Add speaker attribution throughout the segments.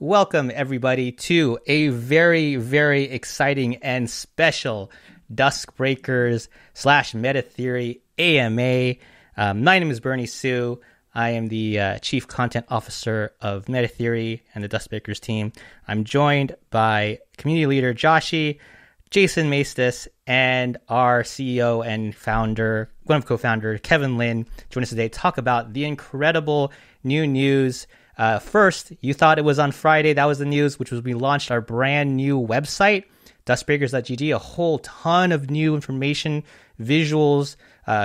Speaker 1: Welcome, everybody, to a very, very exciting and special DuskBreakers / Meta Theory AMA. My name is Bernie Sue. I am the Chief Content Officer of Meta Theory and the DuskBreakers team. I'm joined by community leader Joshi, Jason Maestas, and our CEO and founder, one of co-founder, Kevin Lin, join us today to talk about the incredible new news. First, you thought it was on Friday. That was the news, which was we launched our brand new website, DuskBreakers.gg, a whole ton of new information, visuals,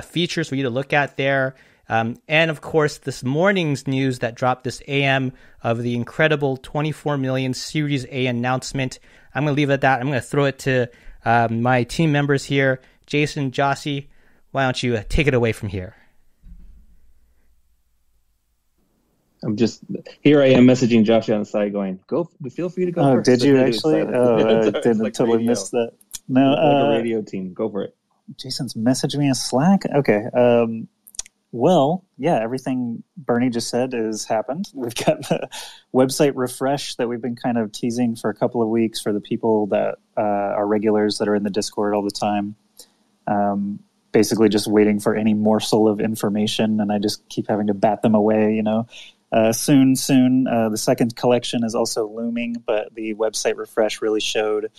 Speaker 1: features for you to look at there. And of course, this morning's news that dropped this AM of the incredible 24 million Series A announcement. I'm going to leave it at that. I'm going to throw it to my team members here. Jason, Jossie, why don't you take it away from here?
Speaker 2: I'm just here. I am messaging Josh on the side, going, "Go, feel free to go."
Speaker 3: Oh,
Speaker 2: first.
Speaker 3: did you actually? Oh, I didn't
Speaker 2: like
Speaker 3: totally
Speaker 2: radio.
Speaker 3: Missed that. No,
Speaker 2: like a radio team. Go for it.
Speaker 3: Jason's messaged me in Slack. Okay. Well, yeah, everything Bernie just said has happened. We've got the website refresh that we've been kind of teasing for a couple of weeks for the people that are regulars that are in the Discord all the time. Basically, just waiting for any morsel of information, and I just keep having to bat them away. Soon. The second collection is also looming, but the website refresh really showed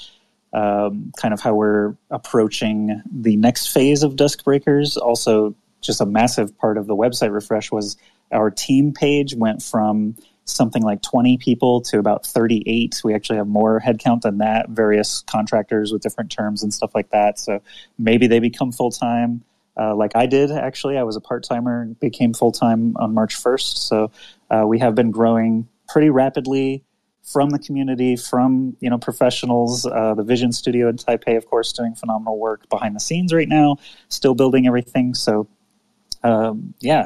Speaker 3: kind of how we're approaching the next phase of DuskBreakers. Also, just a massive part of the website refresh was our team page went from something like 20 people to about 38. We actually have more headcount than that, various contractors with different terms and stuff like that. So maybe they become full-time. Like I did, actually. I was a part-timer and became full-time on March 1st. So we have been growing pretty rapidly from the community, from professionals. The Vision Studio in Taipei, of course, doing phenomenal work behind the scenes right now, still building everything. So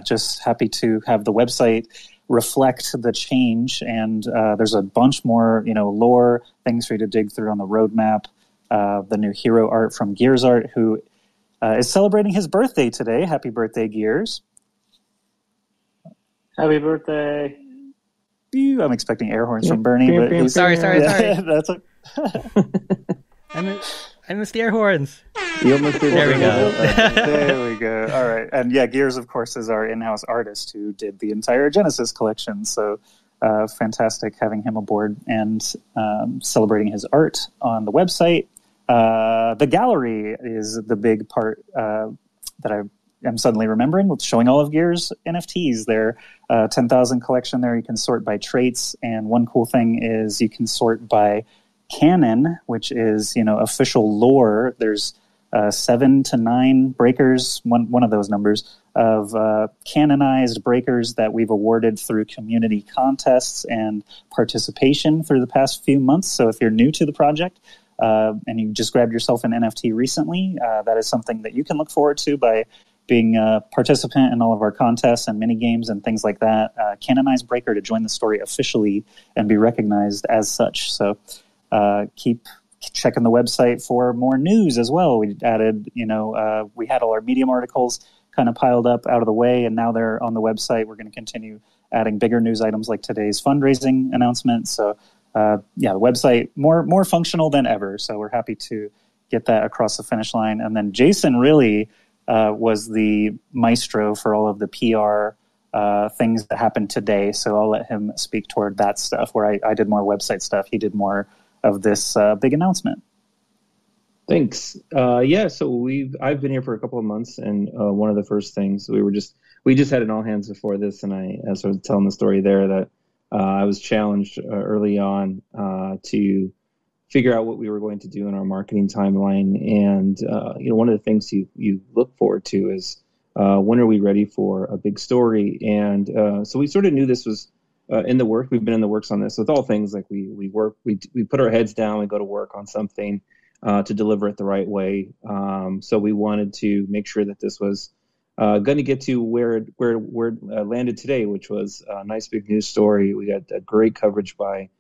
Speaker 3: just happy to have the website reflect the change. And there's a bunch more lore things for you to dig through on the roadmap. The new hero art from Gears Art, who is celebrating his birthday today. Happy birthday, Gears.
Speaker 2: Happy birthday.
Speaker 3: I'm expecting air horns from Bernie. But
Speaker 1: Sorry.
Speaker 3: That's
Speaker 1: I missed the air horns.
Speaker 2: You almost did.
Speaker 1: There we go.
Speaker 3: There we go. All right. And yeah, Gears, of course, is our in-house artist who did the entire Genesis collection. So fantastic having him aboard and celebrating his art on the website. The gallery is the big part that I am suddenly remembering with showing all of Gears NFTs. Their 10,000 collection there. You can sort by traits. And one cool thing is you can sort by canon, which is, official lore. There's 7 to 9 breakers, one of those numbers, of canonized breakers that we've awarded through community contests and participation through the past few months. So if you're new to the project, and you just grabbed yourself an NFT recently, that is something that you can look forward to by being a participant in all of our contests and mini games and things like that. Canonized breaker to join the story officially and be recognized as such. So keep checking the website for more news as well. We added, we had all our Medium articles kind of piled up out of the way, and now they're on the website. We're going to continue adding bigger news items like today's fundraising announcement. So the website more functional than ever. So we're happy to get that across the finish line. And then Jason really was the maestro for all of the PR things that happened today. So I'll let him speak toward that stuff, where I did more website stuff. He did more of this big announcement.
Speaker 2: Thanks. So I've been here for a couple of months, and one of the first things we just had an all hands before this, and I sort of telling the story there that I was challenged early on to figure out what we were going to do in our marketing timeline. And, one of the things you look forward to is when are we ready for a big story? And so we sort of knew this was in the work. We've been in the works on this with all things like we put our heads down, we go to work on something to deliver it the right way. So we wanted to make sure that this was going to get to where it landed today, which was a nice big news story. We got great coverage by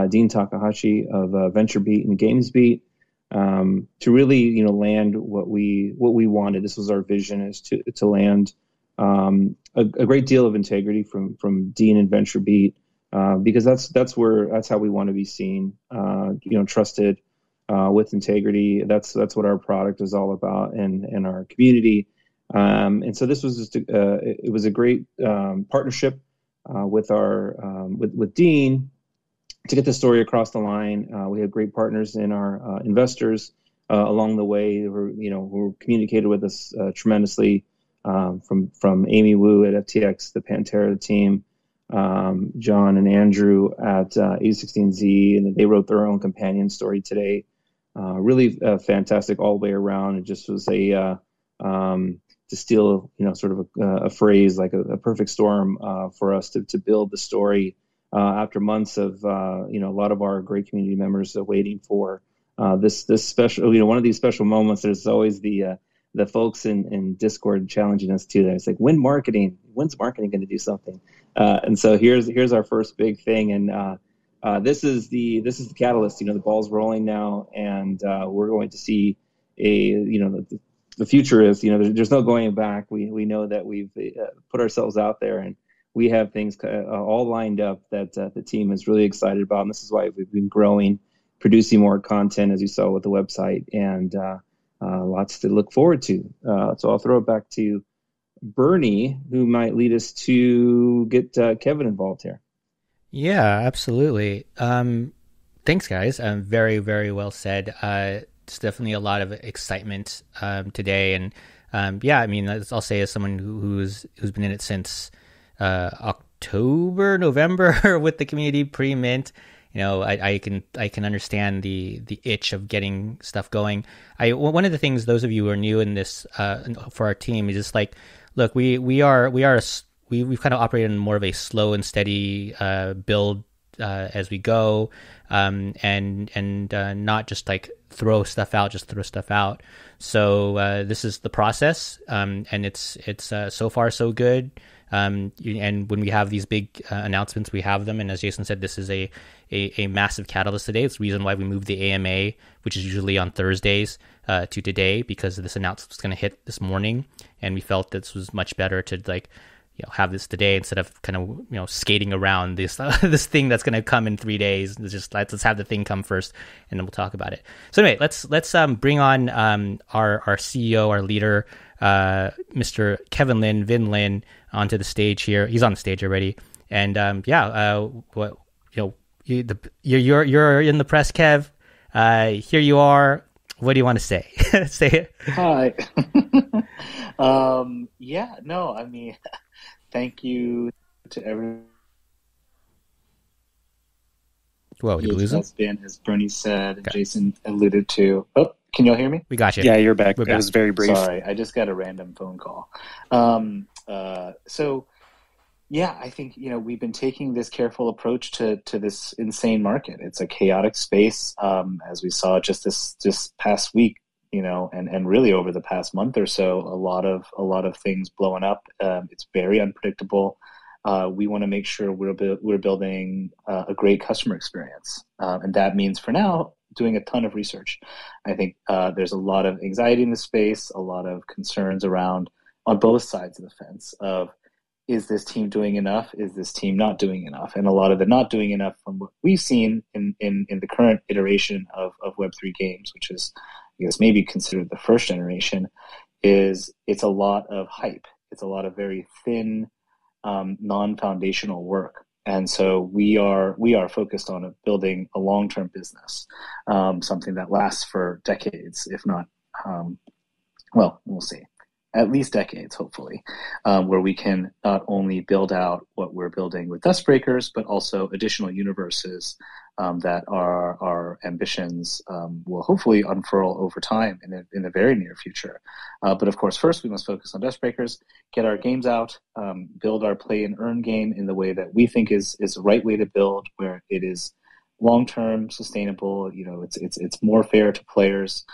Speaker 2: Dean Takahashi of VentureBeat and GamesBeat to really land what we wanted. This was our vision, is to land a great deal of integrity from Dean and VentureBeat, because that's how we want to be seen. Trusted, with integrity. That's what our product is all about, and our community. And so this was just it was a great partnership with our with Dean to get the story across the line. We had great partners in our investors along the way who communicated with us tremendously, from Amy Wu at FTX, the Pantera team, John and Andrew at A16Z, and they wrote their own companion story today. Really fantastic all the way around. It just was to steal sort of a phrase, like a perfect storm for us to build the story after months of a lot of our great community members waiting for this special, one of these special moments. There's always the folks in Discord challenging us too. It's like, when's marketing going to do something? And so here's our first big thing, and this is the catalyst. The ball's rolling now, and we're going to see the future is, there's no going back. We know that we've put ourselves out there, and we have things all lined up that the team is really excited about. And this is why we've been growing, producing more content, as you saw with the website, and lots to look forward to. So I'll throw it back to Bernie, who might lead us to get Kevin involved here.
Speaker 1: Yeah, absolutely. Thanks, guys. Very, very well said. It's definitely a lot of excitement today, and I'll say, as someone who's been in it since October, November with the community pre-mint, I can understand the itch of getting stuff going. One of the things, those of you who are new in this for our team, is just like, look, we've kind of operated in more of a slow and steady build as we go, and not just like throw stuff out. So this is the process, and it's so far so good. And when we have these big announcements, we have them. And as Jason said, this is a massive catalyst today. It's the reason why we moved the AMA, which is usually on Thursdays, to today, because this announcement was going to hit this morning, and we felt this was much better to have this today instead of kind of skating around this this thing that's going to come in 3 days. It's just let's have the thing come first, and then we'll talk about it. So anyway, let's bring on our CEO, our leader, Mr. Kevin Vin Lin, onto the stage here. He's on the stage already, and you're in the press, Kev. Here you are. What do you want to say? Say it.
Speaker 4: Hi. Thank you to everyone.
Speaker 1: Whoa, did you lose him?
Speaker 4: Has been, as Bernie said, and Jason alluded to. Oh, can y'all hear me?
Speaker 1: We got you.
Speaker 3: Yeah, you're back.
Speaker 1: We're back.
Speaker 3: It was very brief.
Speaker 4: Sorry, I just got a random phone call. I think we've been taking this careful approach to this insane market. It's a chaotic space, as we saw just this past week. And really over the past month or so, a lot of things blowing up. It's very unpredictable. We want to make sure we're building a great customer experience, and that means for now doing a ton of research. I think there's a lot of anxiety in the space, a lot of concerns around on both sides of the fence of, is this team doing enough? Is this team not doing enough? And a lot of the not doing enough, from what we've seen in the current iteration of Web3 games, which is, I guess, maybe considered the first generation, is it's a lot of hype. It's a lot of very thin, non-foundational work. And so we are focused on building a long-term business, something that lasts for decades, if not, we'll see. At least decades, hopefully, where we can not only build out what we're building with DuskBreakers, but also additional universes that our ambitions will hopefully unfurl over time in the very near future. But of course, first we must focus on DuskBreakers, get our games out, build our play and earn game in the way that we think is the right way to build, where it is long-term, sustainable. It's more fair to players.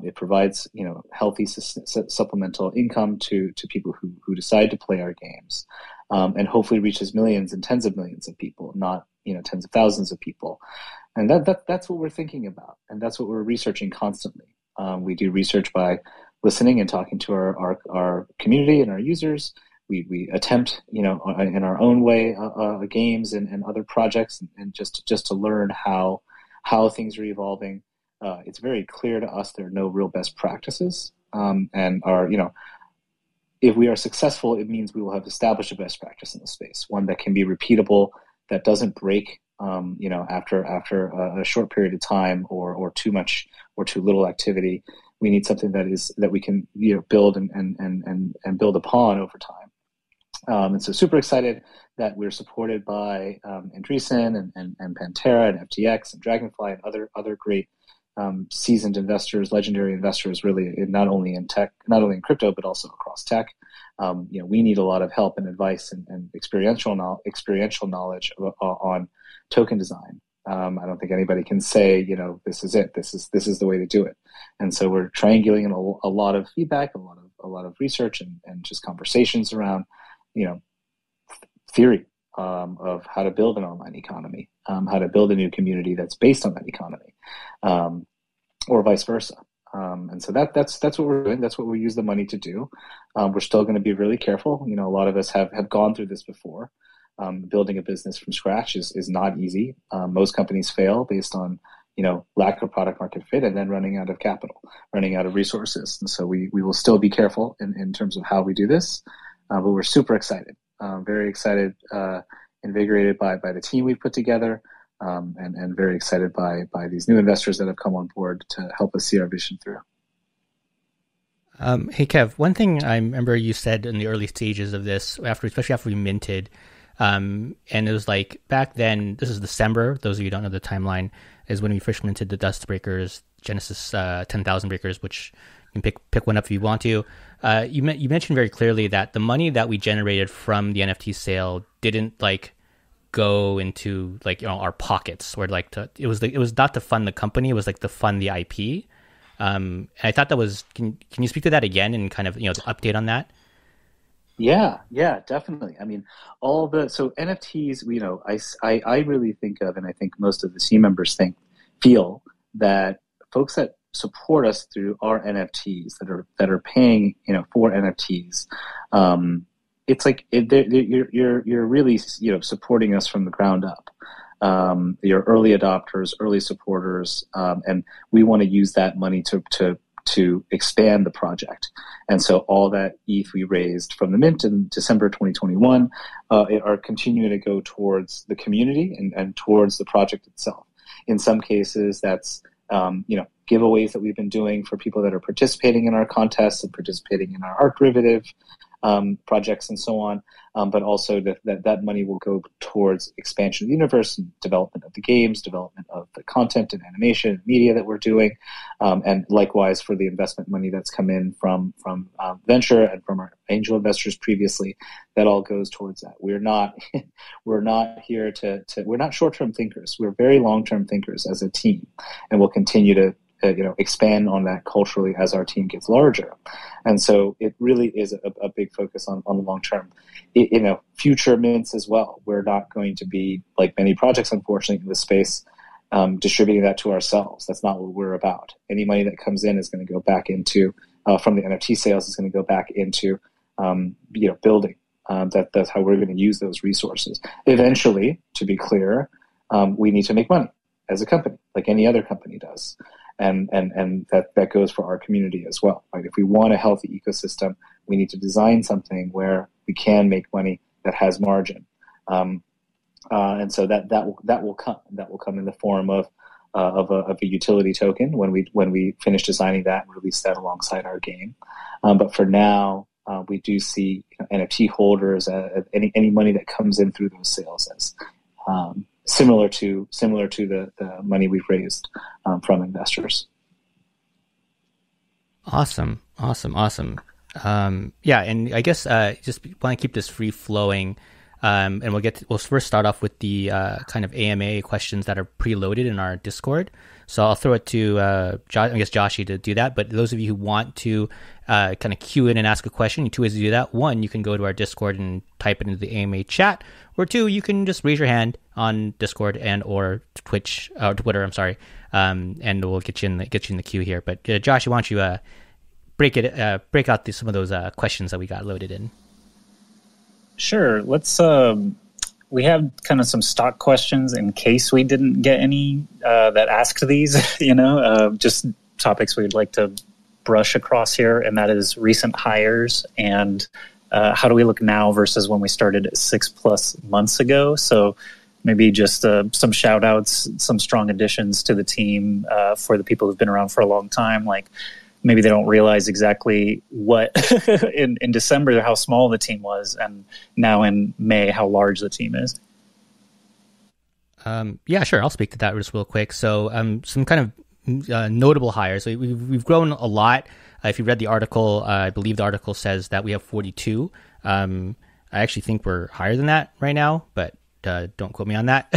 Speaker 4: It provides, healthy supplemental income to people who decide to play our games, and hopefully reaches millions and tens of millions of people, not tens of thousands of people. And that's what we're thinking about, and that's what we're researching constantly. We do research by listening and talking to our community and our users. we attempt, in our own way, games and other projects, and just to learn how things are evolving. It's very clear to us there are no real best practices, and if we are successful, it means we will have established a best practice in the space, one that can be repeatable, that doesn't break, after a short period of time or too much or too little activity. We need something that we can build and build upon over time. And so super excited that we're supported by Andreessen and Pantera and FTX and Dragonfly and other great seasoned investors, legendary investors, really, not only in tech, not only in crypto, but also across tech. We need a lot of help and advice and experiential knowledge on token design. I don't think anybody can say, this is it. This is the way to do it. And so we're triangulating a lot of feedback, a lot of research, and just conversations around, theory of how to build an online economy, how to build a new community that's based on that economy, or vice versa. And so that's what we're doing. That's what we use the money to do. We're still going to be really careful. A lot of us have gone through this before. Building a business from scratch is not easy. Most companies fail based on, lack of product market fit, and then running out of capital, running out of resources. And so we will still be careful in terms of how we do this. But we're super excited, very excited, invigorated by the team we've put together, and very excited by these new investors that have come on board to help us see our vision through.
Speaker 1: Hey, Kev, one thing I remember you said in the early stages of this, especially after we minted, and it was like back then, this is December, those of you who don't know the timeline, is when we first minted the DuskBreakers Genesis 10,000 Breakers, which you can pick one up if you want to. You mentioned very clearly that the money that we generated from the NFT sale didn't go into our pockets, or it was not to fund the company, it was to fund the IP. And I thought that was, can you speak to that again and kind of the update on that?
Speaker 4: Yeah, definitely. I mean, so NFTs, I really think of, and I think most of the team members feel that folks that support us through our NFTs, that are paying, for NFTs, it's you're really, supporting us from the ground up. You're early adopters, early supporters, and we want to use that money to expand the project. And so all that ETH we raised from the mint in December 2021 are continuing to go towards the community and towards the project itself. In some cases, that's giveaways that we've been doing for people that are participating in our contests and participating in our art derivative projects and so on, but also that money will go towards expansion of the universe and development of the games, development of the content and animation and media that we're doing, and likewise for the investment money that's come in from venture and from our angel investors previously. That all goes towards that. We're not here to we're not short-term thinkers. We're very long-term thinkers as a team, and we'll continue to expand on that culturally as our team gets larger. And so it really is a big focus on the long term. Future mints as well. We're not going to be, like many projects, unfortunately, in this space, distributing that to ourselves. That's not what we're about. Any money that comes in is going to go back into, from the NFT sales, is going to go back into, building. That's how we're going to use those resources. Eventually, to be clear, we need to make money as a company, like any other company does. And that goes for our community as well. Right? If we want a healthy ecosystem, we need to design something where we can make money that has margin. And so that will come. That will come in the form of a utility token when we finish designing that and release that alongside our game. But for now, we do see NFT holders, any money that comes in through those sales as similar to the money we've raised from investors.
Speaker 1: Awesome. Yeah, and I guess just want to keep this free flowing, and we'll first start off with the kind of AMA questions that are preloaded in our Discord. So I'll throw it to Joshi to do that. But those of you who want to kind of queue in and ask a question, two ways to do that. One, you can go to our Discord and type it into the AMA chat, or two, you can just raise your hand on Discord and or Twitch or Twitter. I'm sorry, and we'll get you in the queue here. But Joshi, why don't you break out some of those questions that we got loaded in?
Speaker 3: Sure. Let's. We have kind of some stock questions in case we didn't get any that asked these. Just topics we'd like to brush across here, and that is recent hires and how do we look now versus when we started 6+ months ago. So maybe just some shout outs, some strong additions to the team for the people who've been around for a long time. Like maybe they don't realize exactly what in December how small the team was, and now in May how large the team is.
Speaker 1: Yeah, sure. I'll speak to that just real quick. So some kind of notable hires. We've grown a lot. If you read the article, I believe the article says that we have 42. I actually think we're higher than that right now, but don't quote me on that.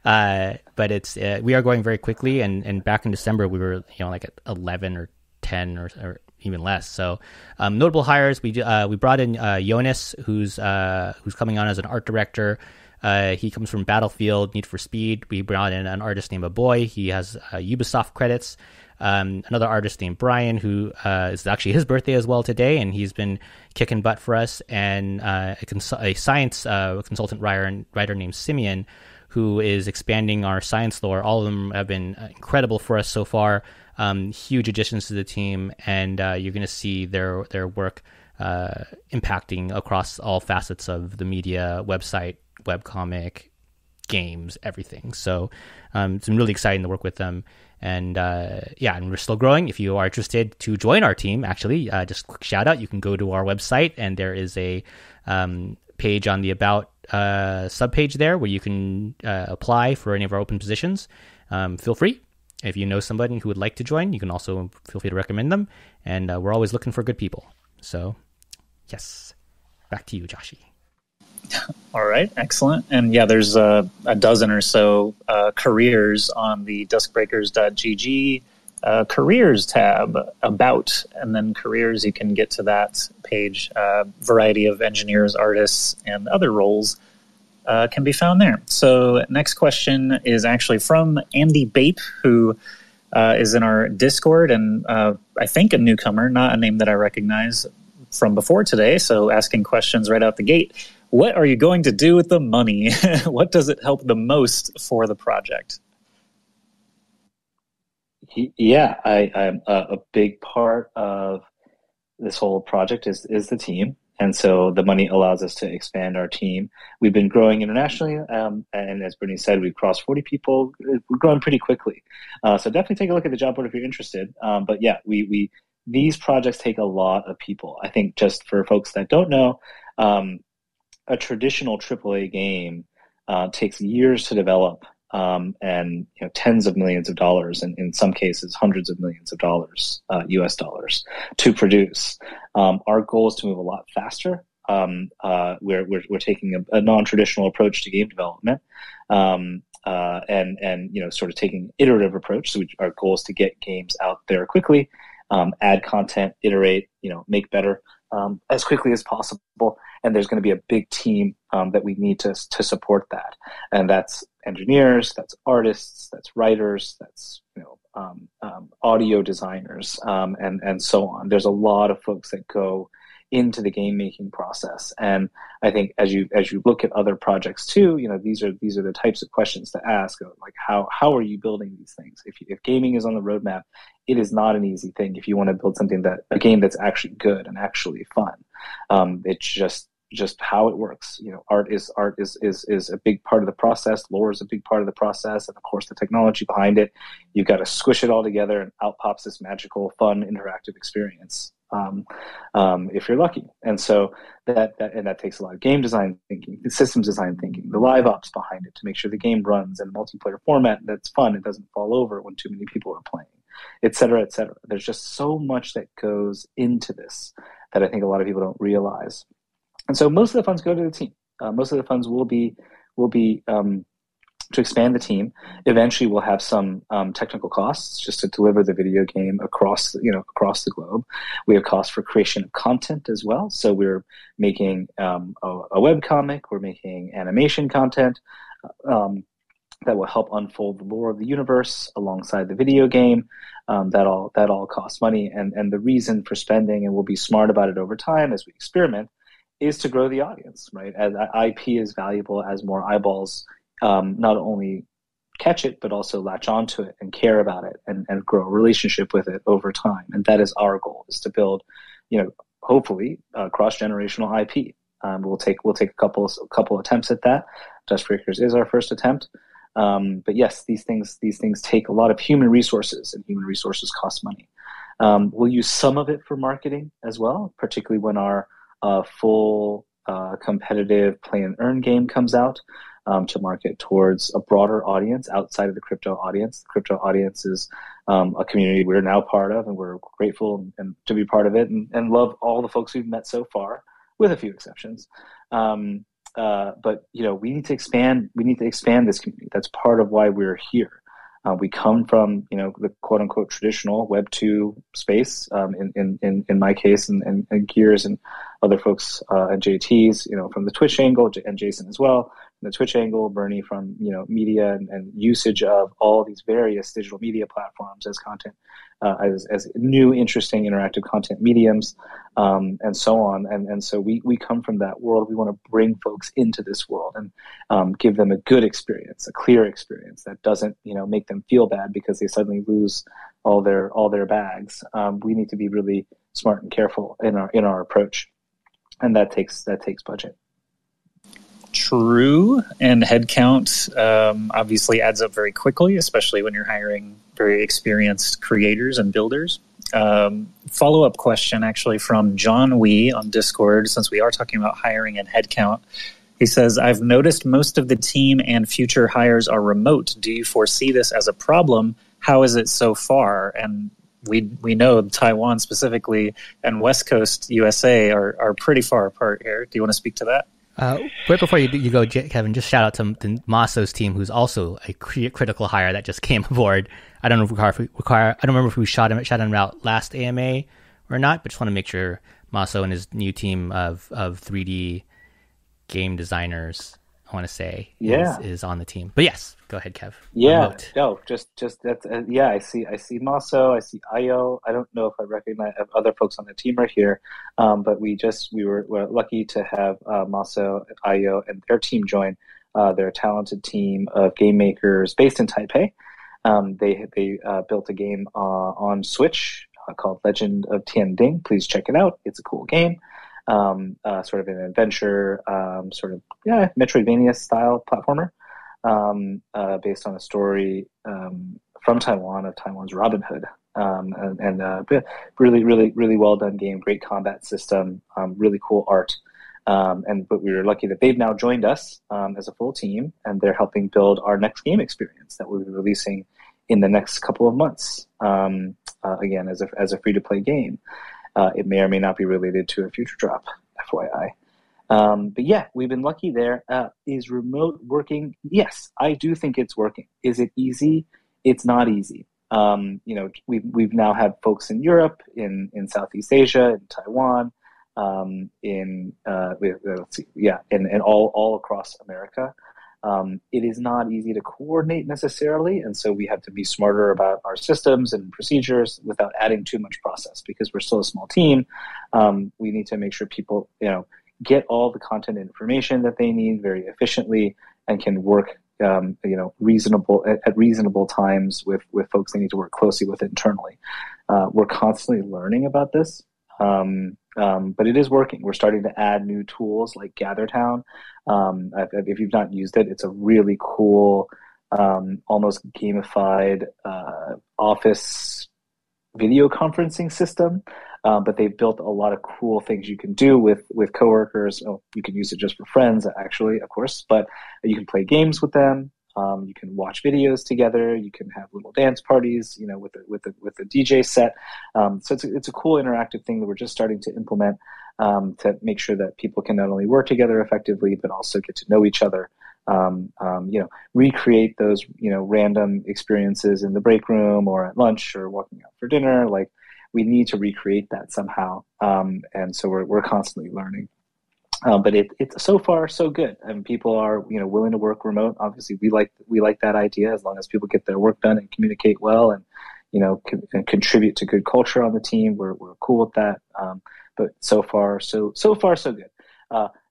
Speaker 1: But it's we are growing very quickly, and back in December we were like at 11 or 10 or even less. So notable hires. We brought in Jonas, who's coming on as an art director. He comes from Battlefield, Need for Speed. We brought in an artist named Aboy. He has Ubisoft credits. Another artist named Brian, who is actually his birthday as well today, and he's been kicking butt for us. And a science consultant writer named Simeon, who is expanding our science lore. All of them have been incredible for us so far. Huge additions to the team, and you're going to see their work impacting across all facets of the media, website, webcomic, games, everything. So it's been really exciting to work with them. And and we're still growing. If you are interested to join our team, actually, just quick shout out, you can go to our website, and there is a page on the About subpage there where you can apply for any of our open positions. Feel free. If you know somebody who would like to join, you can also feel free to recommend them. And we're always looking for good people. So, yes, back to you, Joshi.
Speaker 3: All right, excellent. And yeah, there's a dozen or so careers on the DuskBreakers.gg careers tab, about, and then careers, you can get to that page. Variety of engineers, artists, and other roles can be found there. So next question is actually from Andy Bape, who is in our Discord, and I think a newcomer, not a name that I recognize from before today, so asking questions right out the gate. What are you going to do with the money? What does it help the most for the project?
Speaker 4: Yeah, I'm a big part of this whole project is the team. And so the money allows us to expand our team. We've been growing internationally. And as Bernie said, we've crossed 40 people. We're growing pretty quickly. So definitely take a look at the job board if you're interested. But yeah, these projects take a lot of people. I think just for folks that don't know, a traditional AAA game takes years to develop, and tens of millions of dollars, and in some cases hundreds of millions of dollars, US dollars, to produce. Our goal is to move a lot faster. We're taking a non-traditional approach to game development, and sort of taking an iterative approach. So our goal is to get games out there quickly, add content, iterate, make better as quickly as possible. And there's going to be a big team that we need to support that, and that's engineers, that's artists, that's writers, that's audio designers, and so on. There's a lot of folks that go into the game making process, and I think as you look at other projects too, these are the types of questions to ask, like how are you building these things? If gaming is on the roadmap, it is not an easy thing. If you want to build a game that's actually good and actually fun, it's just how it works. Art is a big part of the process. Lore is a big part of the process, and of course the technology behind it. You've got to squish it all together, and out pops this magical, fun, interactive experience. If you're lucky, and so that takes a lot of game design thinking, systems design thinking, the live ops behind it to make sure the game runs in a multiplayer format that's fun. It doesn't fall over when too many people are playing, et cetera, et cetera. There's just so much that goes into this that I think a lot of people don't realize. And so most of the funds go to the team. Most of the funds will be to expand the team. Eventually, we'll have some technical costs just to deliver the video game across the globe. We have costs for creation of content as well. So we're making a webcomic. We're making animation content that will help unfold the lore of the universe alongside the video game. That all costs money. And the reason for spending, and we'll be smart about it over time as we experiment, is to grow the audience, right? As IP is valuable as more eyeballs not only catch it, but also latch onto it and care about it and grow a relationship with it over time. And that is our goal, is to build, hopefully cross-generational IP. We'll take a couple attempts at that. DuskBreakers is our first attempt. But yes, these things take a lot of human resources, and human resources cost money. We'll use some of it for marketing as well, particularly when our full competitive play and earn game comes out, to market towards a broader audience outside of the crypto audience. The crypto audience is a community we're now part of, and we're grateful and to be part of it, and love all the folks we've met so far, with a few exceptions. But we need to expand. We need to expand this community. That's part of why we're here. We come from the quote unquote traditional Web 2 space. In my case, and Gears and other folks and JT's, from the Twitch angle, and Jason as well, from the Twitch angle, Bernie from media and usage of all these various digital media platforms as content, as new, interesting, interactive content mediums, and so on. And so we come from that world. We want to bring folks into this world and give them a good experience, a clear experience that doesn't make them feel bad because they suddenly lose all their bags. We need to be really smart and careful in our approach, and that takes budget.
Speaker 3: True, and headcount obviously adds up very quickly, especially when you're hiring very experienced creators and builders. Follow-up question actually from John Wee on Discord, since we are talking about hiring and headcount. He says, I've noticed most of the team and future hires are remote. Do you foresee this as a problem? How is it so far? And we know Taiwan specifically and West Coast USA are pretty far apart here. Do you want to speak to that?
Speaker 1: Right before you go, Kevin, just shout out to Maso's team, who's also a critical hire that just came aboard. I don't know if I don't remember if we shot him out last AMA or not, but just want to make sure Maso and his new team of 3D game designers, I want to say, is on the team. But yes, go ahead, Kev.
Speaker 4: Yeah,
Speaker 1: Remote.
Speaker 4: no, just that's I see Maso, I see Io. I don't know if I recognize other folks on the team are here, but we were lucky to have Maso, Io, and their team join. They're a talented team of game makers based in Taipei. They built a game on Switch called Legend of Tianding. Please check it out. It's a cool game. Sort of an adventure, Metroidvania style platformer, based on a story from Taiwan, of Taiwan's Robin Hood, and really, really, really well done game. Great combat system, really cool art, but we were lucky that they've now joined us as a full team, and they're helping build our next game experience that we'll be releasing in the next couple of months. Again, as a free to play game. It may or may not be related to a future drop, FYI. But yeah, we've been lucky there. Is remote working? Yes, I do think it's working. Is it easy? It's not easy. We've now had folks in Europe, in Southeast Asia, in Taiwan, and all across America. It is not easy to coordinate necessarily, and so we have to be smarter about our systems and procedures without adding too much process, because we're still a small team. We need to make sure people, get all the content and information that they need very efficiently and can work, reasonable times with folks they need to work closely with internally. We're constantly learning about this. But it is working. We're starting to add new tools like Gather.town. If you've not used it, it's a really cool, almost gamified office video conferencing system. But they've built a lot of cool things you can do with coworkers. Oh, you can use it just for friends, actually, of course, but you can play games with them. You can watch videos together. You can have little dance parties, with a DJ set. So it's a cool interactive thing that we're just starting to implement to make sure that people can not only work together effectively, but also get to know each other. Recreate those random experiences in the break room or at lunch or walking out for dinner. Like, we need to recreate that somehow, and so we're constantly learning. But it's so far so good, and people are willing to work remote. Obviously, we like that idea, as long as people get their work done and communicate well, and and contribute to good culture on the team. We're cool with that. But so far so good.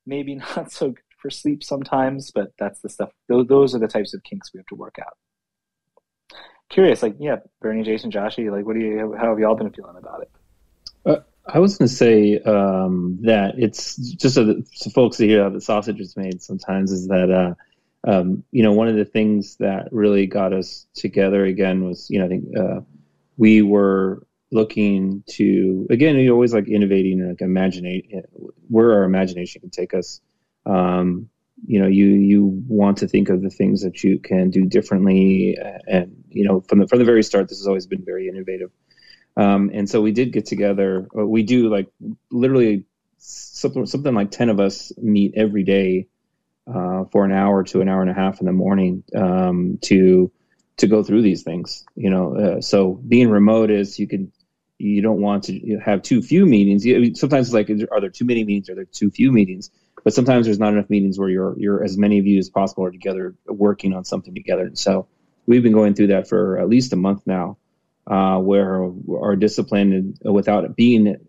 Speaker 4: Maybe not so good for sleep sometimes, but that's the stuff. Those are the types of kinks we have to work out. Curious, like, yeah, Bernie, Jason, Joshy, like, how have y'all been feeling about it?
Speaker 2: I was going to say that it's just so folks see how the sausage is made sometimes is that, one of the things that really got us together again was, I think we were looking to, again, you're always like innovating and like imagining where our imagination can take us. You want to think of the things that you can do differently. And, from the very start, this has always been very innovative. And so we did get together. We do like literally something like 10 of us meet every day for an hour to an hour and a half in the morning to go through these things. So being remote is you don't want to have too few meetings. Sometimes it's like, are there too many meetings? Are there too few meetings? But sometimes there's not enough meetings where you're as many of you as possible are together working on something together. And so we've been going through that for at least a month now. Where our discipline, without being, in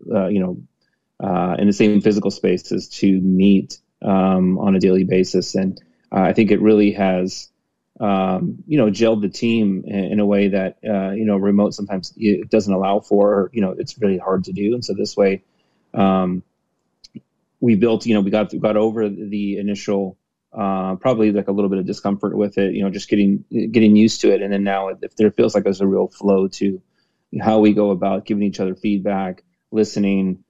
Speaker 2: the same physical spaces, to meet on a daily basis, and I think it really has, gelled the team in a way that remote sometimes it doesn't allow for. It's really hard to do, and so this way, we built. We got over the initial. Probably like a little bit of discomfort with it, just getting used to it. And then now if there feels like there's a real flow to how we go about giving each other feedback, listening,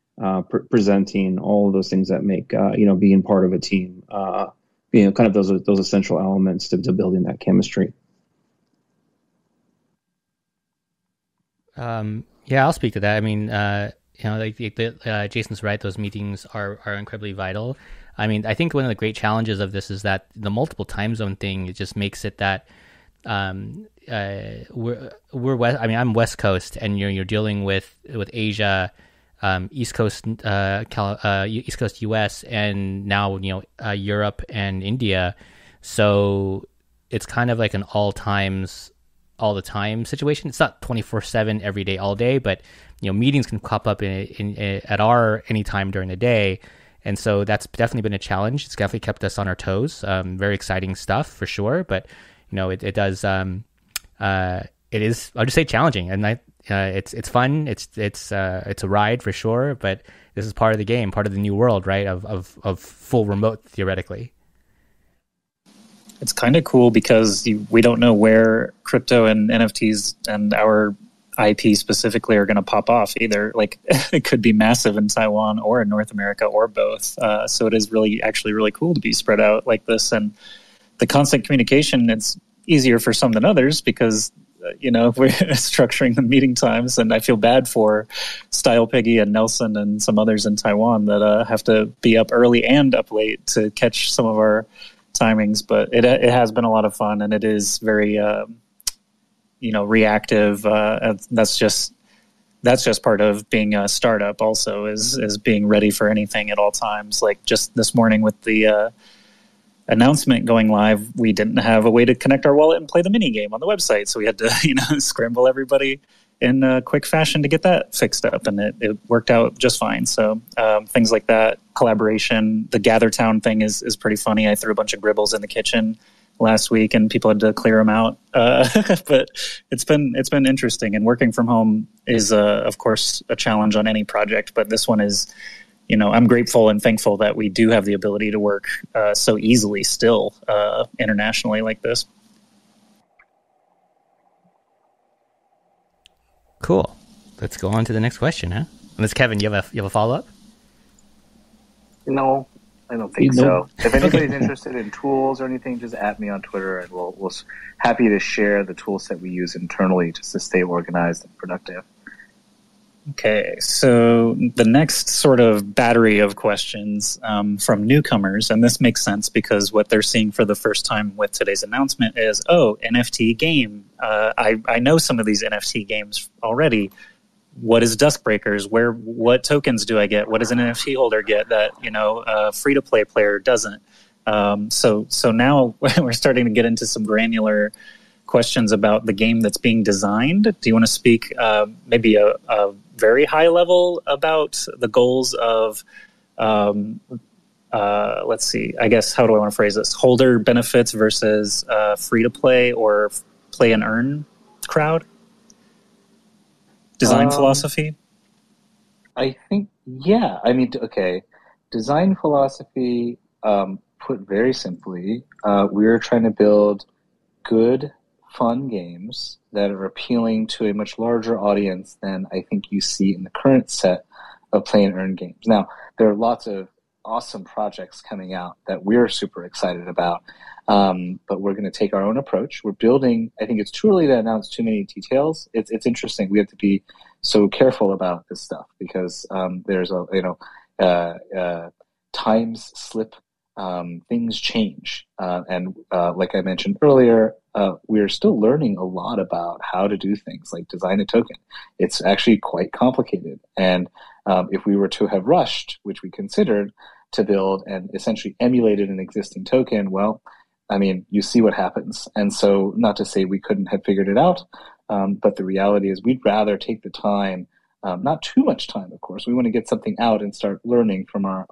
Speaker 2: presenting, all of those things that make, being part of a team, kind of those essential elements to building that chemistry.
Speaker 1: Yeah, I'll speak to that. I mean, Jason's right. Those meetings are incredibly vital. I mean, I think one of the great challenges of this is that the multiple time zone thing, it just makes it that we're West. I mean, I'm West Coast, and you're dealing with Asia, East Coast, East Coast US, and now Europe and India. So it's kind of like an all times, all the time situation. It's not 24/7 every day, all day, but meetings can pop up at any time during the day. And so that's definitely been a challenge. It's definitely kept us on our toes. Very exciting stuff for sure, but it does. It is. I'll just say challenging, and it's fun. It's a ride for sure, but this is part of the game, part of the new world, right? Of full remote theoretically.
Speaker 3: It's kind of cool because we don't know where crypto and NFTs and our IP specifically are going to pop off either. Like it could be massive in Taiwan or in North America or both. So it is actually really cool to be spread out like this. And the constant communication, it's easier for some than others because, we're structuring the meeting times. And I feel bad for Style Piggy and Nelson and some others in Taiwan that have to be up early and up late to catch some of our timings. But it has been a lot of fun, and it is very... reactive. That's just part of being a startup also is being ready for anything at all times. Like just this morning with the announcement going live, we didn't have a way to connect our wallet and play the mini game on the website. So we had to, scramble everybody in a quick fashion to get that fixed up, and it worked out just fine. So things like that, collaboration, the Gather.town thing is pretty funny. I threw a bunch of gribbles in the kitchen last week and people had to clear them out. But it's been interesting, and working from home is of course a challenge on any project, but this one is, I'm grateful and thankful that we do have the ability to work so easily still internationally like this.
Speaker 1: Cool. Let's go on to the next question, huh? Unless Kevin, you have a follow-up?
Speaker 4: No, I don't think so. If anybody's interested in tools or anything, just at me on Twitter, and we'll happy to share the tools that we use internally just to stay organized and productive.
Speaker 3: Okay, so the next sort of battery of questions from newcomers, and this makes sense because what they're seeing for the first time with today's announcement is, NFT game. I know some of these NFT games already. What is DuskBreakers? What tokens do I get? What does an NFT holder get that a free-to-play player doesn't? So now we're starting to get into some granular questions about the game that's being designed. Do you want to speak maybe a very high level about the goals of let's see, I guess, how do I want to phrase this? Holder benefits versus free-to-play or play and earn crowd? Design philosophy?
Speaker 4: I think, yeah. I mean, okay. Design philosophy, put very simply, we're trying to build good, fun games that are appealing to a much larger audience than I think you see in the current set of play and earn games. Now, there are lots of awesome projects coming out that we're super excited about, but we're going to take our own approach. We're building, I think it's too early to announce too many details. It's interesting. We have to be so careful about this stuff because there's times slip, things change. And like I mentioned earlier, we're still learning a lot about how to do things like design a token. It's actually quite complicated. And if we were to have rushed, which we considered, to build and essentially emulated an existing token, well, I mean, you see what happens. And so not to say we couldn't have figured it out, but the reality is we'd rather take the time, not too much time, of course. We want to get something out and start learning from our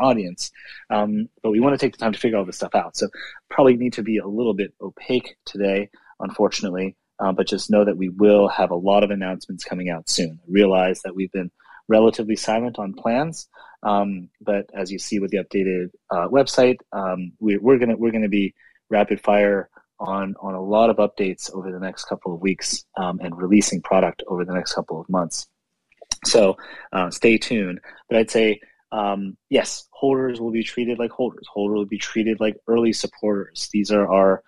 Speaker 4: audience. But we want to take the time to figure all this stuff out. So probably need to be a little bit opaque today, unfortunately, but just know that we will have a lot of announcements coming out soon. I realize that we've been relatively silent on plans, but as you see with the updated website, we're gonna be rapid fire on a lot of updates over the next couple of weeks, and releasing product over the next couple of months. So stay tuned. But I'd say yes, holders will be treated like holders. Holders will be treated like early supporters. These are our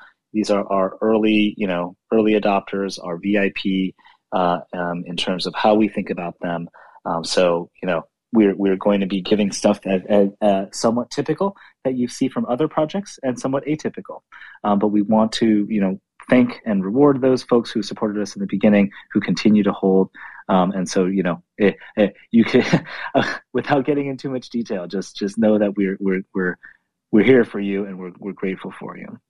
Speaker 4: early adopters, our VIP, in terms of how we think about them. So, we're going to be giving stuff that somewhat typical that you see from other projects and somewhat atypical. But we want to, thank and reward those folks who supported us in the beginning, who continue to hold. And so, you can, without getting into too much detail, just know that we're here for you and we're grateful for you.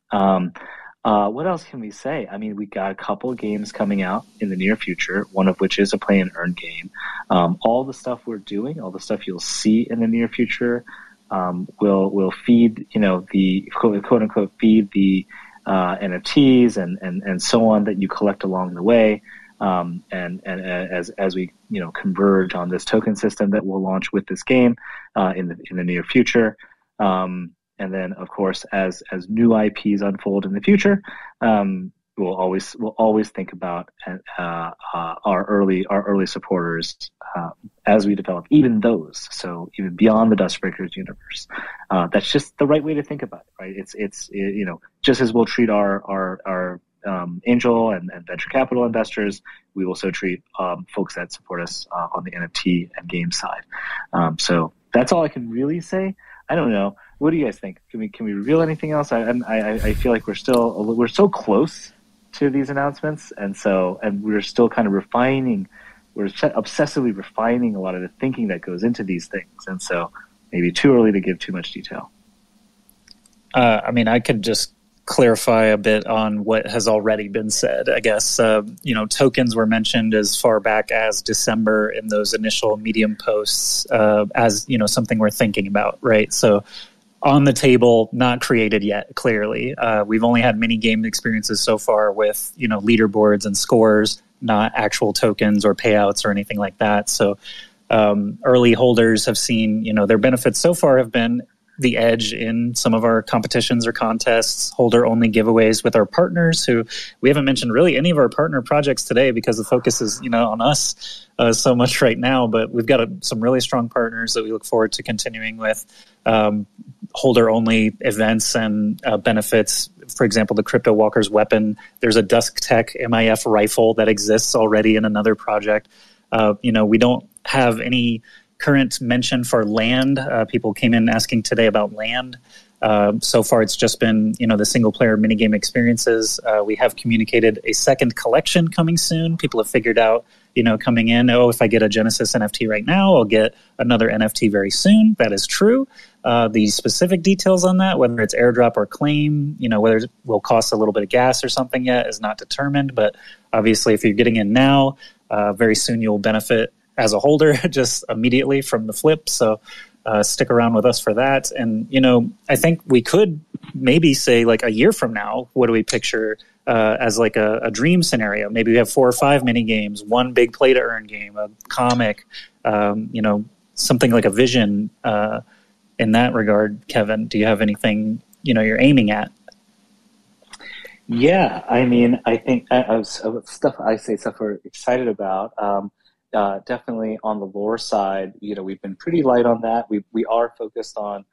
Speaker 4: What else can we say? I mean, we got a couple of games coming out in the near future, one of which is a play and earn game. All the stuff we're doing, all the stuff you'll see in the near future, will feed, the quote unquote feed the NFTs and so on that you collect along the way. And as we, converge on this token system that we'll launch with this game, in the near future. And then, of course, as new IPs unfold in the future, we'll always think about our early supporters as we develop even those. So even beyond the DuskBreakers universe, that's just the right way to think about it, right? It's just as we'll treat our angel and venture capital investors, we will also treat folks that support us on the NFT and game side. So that's all I can really say. I don't know. What do you guys think? Can we reveal anything else? I feel like we're so close to these announcements, and we're still kind of refining. We're obsessively refining a lot of the thinking that goes into these things, and so maybe too early to give too much detail.
Speaker 3: I mean, I could just clarify a bit on what has already been said. I guess tokens were mentioned as far back as December in those initial Medium posts as something we're thinking about, right? So on the table, not created yet. Clearly, we've only had mini game experiences so far with leaderboards and scores, not actual tokens or payouts or anything like that. So early holders have seen their benefits so far have been the edge in some of our competitions or contests, holder-only giveaways with our partners, who we haven't mentioned really any of our partner projects today because the focus is on us so much right now. But we've got some really strong partners that we look forward to continuing with, holder-only events and benefits. For example, the Crypto Walker's weapon. There's a Dusk Tech MIF rifle that exists already in another project. We don't have any current mention for land. People came in asking today about land. So far, it's just been, the single-player minigame experiences. We have communicated a second collection coming soon. People have figured out, coming in, if I get a Genesis NFT right now, I'll get another NFT very soon. That is true. The specific details on that, whether it's airdrop or claim, whether it will cost a little bit of gas or something yet, is not determined. But obviously, if you're getting in now, very soon you'll benefit as a holder just immediately from the flip. So stick around with us for that. And, I think we could maybe say like a year from now, what do we picture as like a dream scenario? Maybe we have 4 or 5 mini games, one big play to earn game, a comic, something like a vision in that regard. Kevin, do you have anything, you're aiming at?
Speaker 4: Yeah, I mean, I think stuff we're excited about. Definitely on the lore side, we've been pretty light on that. We are focused on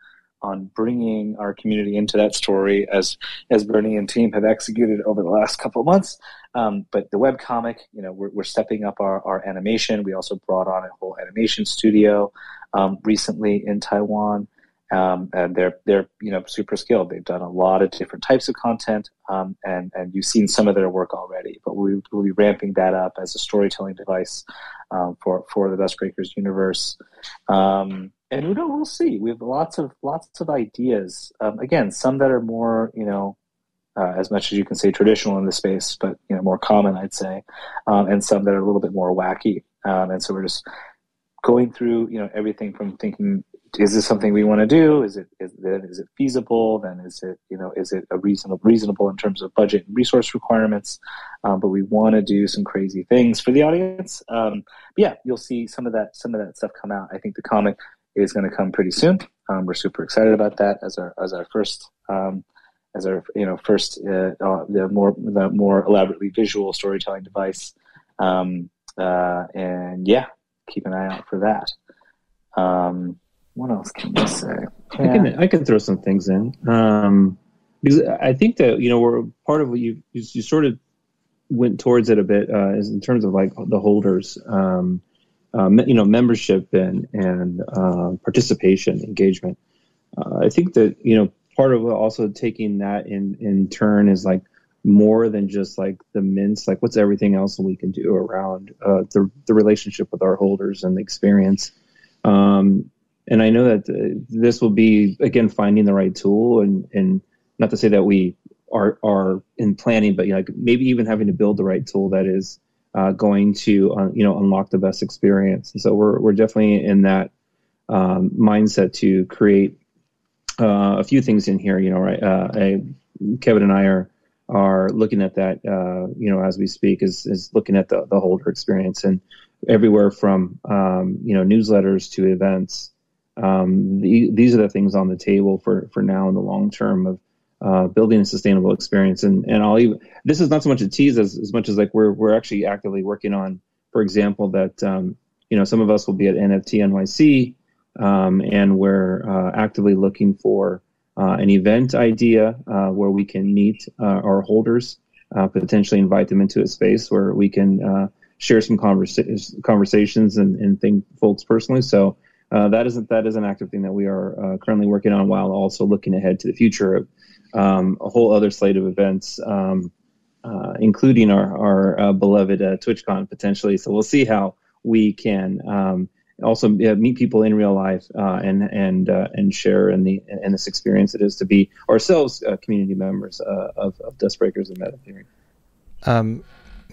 Speaker 4: bringing our community into that story as Bernie and team have executed over the last couple of months. But the webcomic, we're stepping up our animation. We also brought on a whole animation studio recently in Taiwan. And they're super skilled. They've done a lot of different types of content, and you've seen some of their work already. But we'll be ramping that up as a storytelling device for the DuskBreakers universe. And we'll see. We have lots of ideas. Again, some that are more as much as you can say traditional in the space, but more common, I'd say, and some that are a little bit more wacky. And so we're just going through everything from thinking, is this something we want to do? Is it feasible? Then is it a reasonable in terms of budget and resource requirements? But we want to do some crazy things for the audience. But yeah, you'll see some of that stuff come out. I think the comic is going to come pretty soon. We're super excited about that as our first the more elaborately visual storytelling device. And yeah, keep an eye out for that. What else can we say?
Speaker 2: I can throw some things in because I think that we're part of what you sort of went towards it a bit is in terms of like the holders, membership and participation, engagement. I think that part of also taking that in turn is like more than just like the mints, like what's everything else that we can do around the relationship with our holders and the experience. And I know that this will be, again, finding the right tool and not to say that we are in planning, but maybe even having to build the right tool that is going to, unlock the best experience. And so we're definitely in that mindset to create a few things in here, right? Kevin and I are looking at that, as we speak, is looking at the holder experience and everywhere from, newsletters to events. These are the things on the table for now in the long term of building a sustainable experience. And this is not so much a tease as much as like we're actually actively working on, for example, that some of us will be at NFT.NYC, and we're actively looking for an event idea where we can meet our holders, potentially invite them into a space where we can share some conversations and think folks personally. So that is an active thing that we are currently working on, while also looking ahead to the future of a whole other slate of events, including our beloved TwitchCon potentially. So we'll see how we can also meet people in real life and share in this experience it is to be ourselves community members of DuskBreakers and Meta Theory.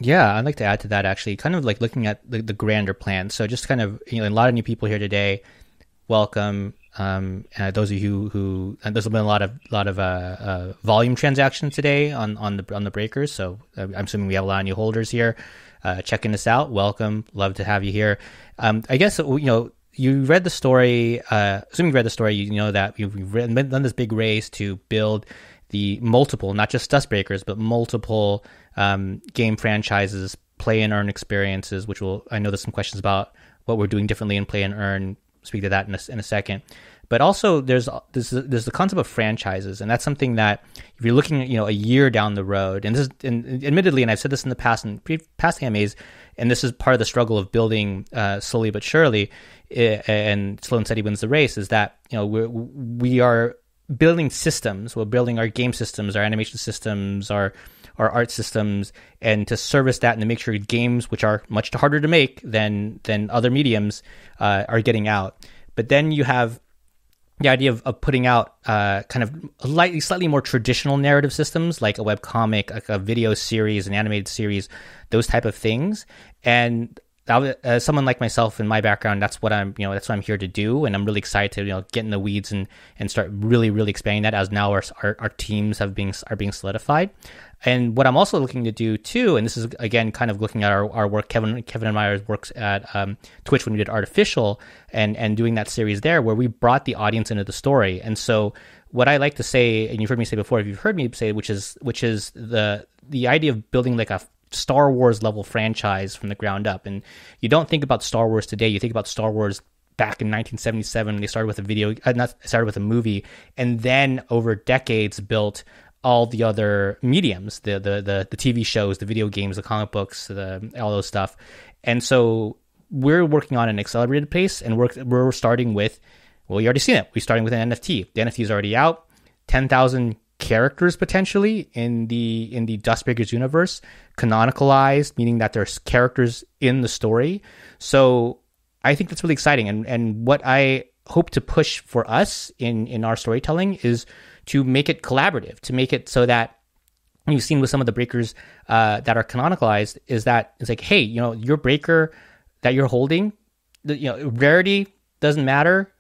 Speaker 1: Yeah, I'd like to add to that, actually, kind of like looking at the grander plan. So just kind of, a lot of new people here today. Welcome. Those of you who there's been a lot of volume transactions today on the breakers. So I'm assuming we have a lot of new holders here checking us out. Welcome. Love to have you here. I guess, you read the story, assuming you read the story, you know that we've done this big race to build the multiple, not just DuskBreakers, but multiple game franchises, play and earn experiences, which I know there's some questions about what we're doing differently in play and earn. Speak to that in a second. But also there's the concept of franchises, and that's something that if you're looking at, a year down the road, and this is, and admittedly, and I've said this in the past in past AMAs, and this is part of the struggle of building slowly but surely, and slow and steady wins the race, is that, we are building systems. We're building our game systems, our animation systems, our art systems, and to service that and to make sure games, which are much harder to make than other mediums, are getting out. But then you have the idea of putting out kind of slightly more traditional narrative systems, like a webcomic, like a video series, an animated series, those type of things. And as someone like myself in my background, that's what that's what I'm here to do, and I'm really excited to get in the weeds and start really expanding that as now our teams are being solidified. And what I'm also looking to do too, and this is again kind of looking at our work, Kevin and Meyer's works at Twitch when we did Artificial and doing that series there, where we brought the audience into the story. And so what I like to say, and you've heard me say before, if you've heard me say, which is the idea of building like a Star Wars level franchise from the ground up. And you don't think about Star Wars today, you think about Star Wars back in 1977 when they started with a movie, and then over decades built all the other mediums, the TV shows, the video games, the comic books, all those stuff. And so we're working on an accelerated pace, and we're starting with, well, you already seen it. We're starting with an NFT. The NFT is already out. 10,000 characters potentially in the DuskBreakers universe, canonicalized, meaning that there's characters in the story. So I think that's really exciting. And what I hope to push for us in our storytelling is to make it collaborative, to make it so that you've seen with some of the breakers that are canonicalized is that it's like, hey, your breaker that you're holding, rarity doesn't matter.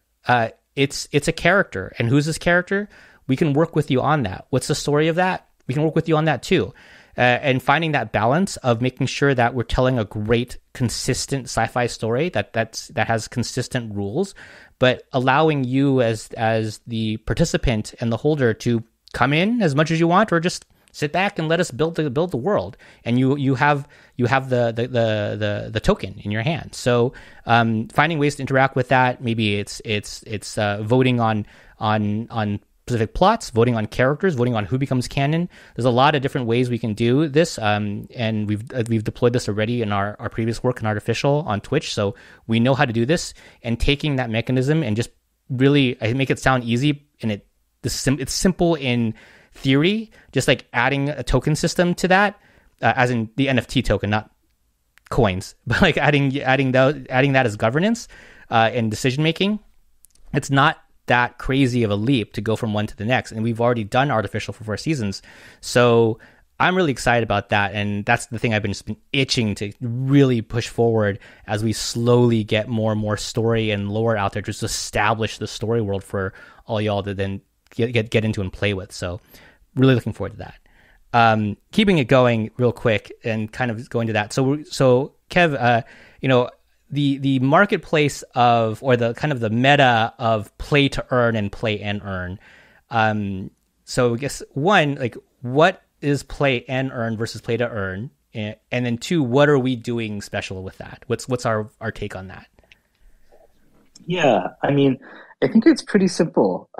Speaker 1: It's a character, and who's this character? We can work with you on that. What's the story of that? We can work with you on that too. And finding that balance of making sure that we're telling a great, consistent sci-fi story that has consistent rules, but allowing you as the participant and the holder to come in as much as you want, or just sit back and let us build the world. And you have the token in your hand. So finding ways to interact with that. Maybe it's voting on specific plots, voting on characters, voting on who becomes canon. There's a lot of different ways we can do this, and we've deployed this already in our previous work in Artificial on Twitch, so we know how to do this. And taking that mechanism and just really, I make it sound easy, and it's simple in theory, just like adding a token system to that, as in the NFT token, not coins, but like adding that as governance and decision making. It's not that crazy of a leap to go from one to the next, and we've already done Artificial for 4 seasons, so I'm really excited about that. And that's the thing I've been itching to really push forward as we slowly get more and more story and lore out there, just establish the story world for all y'all to then get into and play with. So really looking forward to that. Keeping it going real quick and kind of going to that. So Kev, the marketplace of, or the kind of the meta of play to earn and play and earn. So I guess one, like, what is play and earn versus play to earn? And then two, what are we doing special with that? What's our take on that?
Speaker 4: Yeah, I mean, I think it's pretty simple.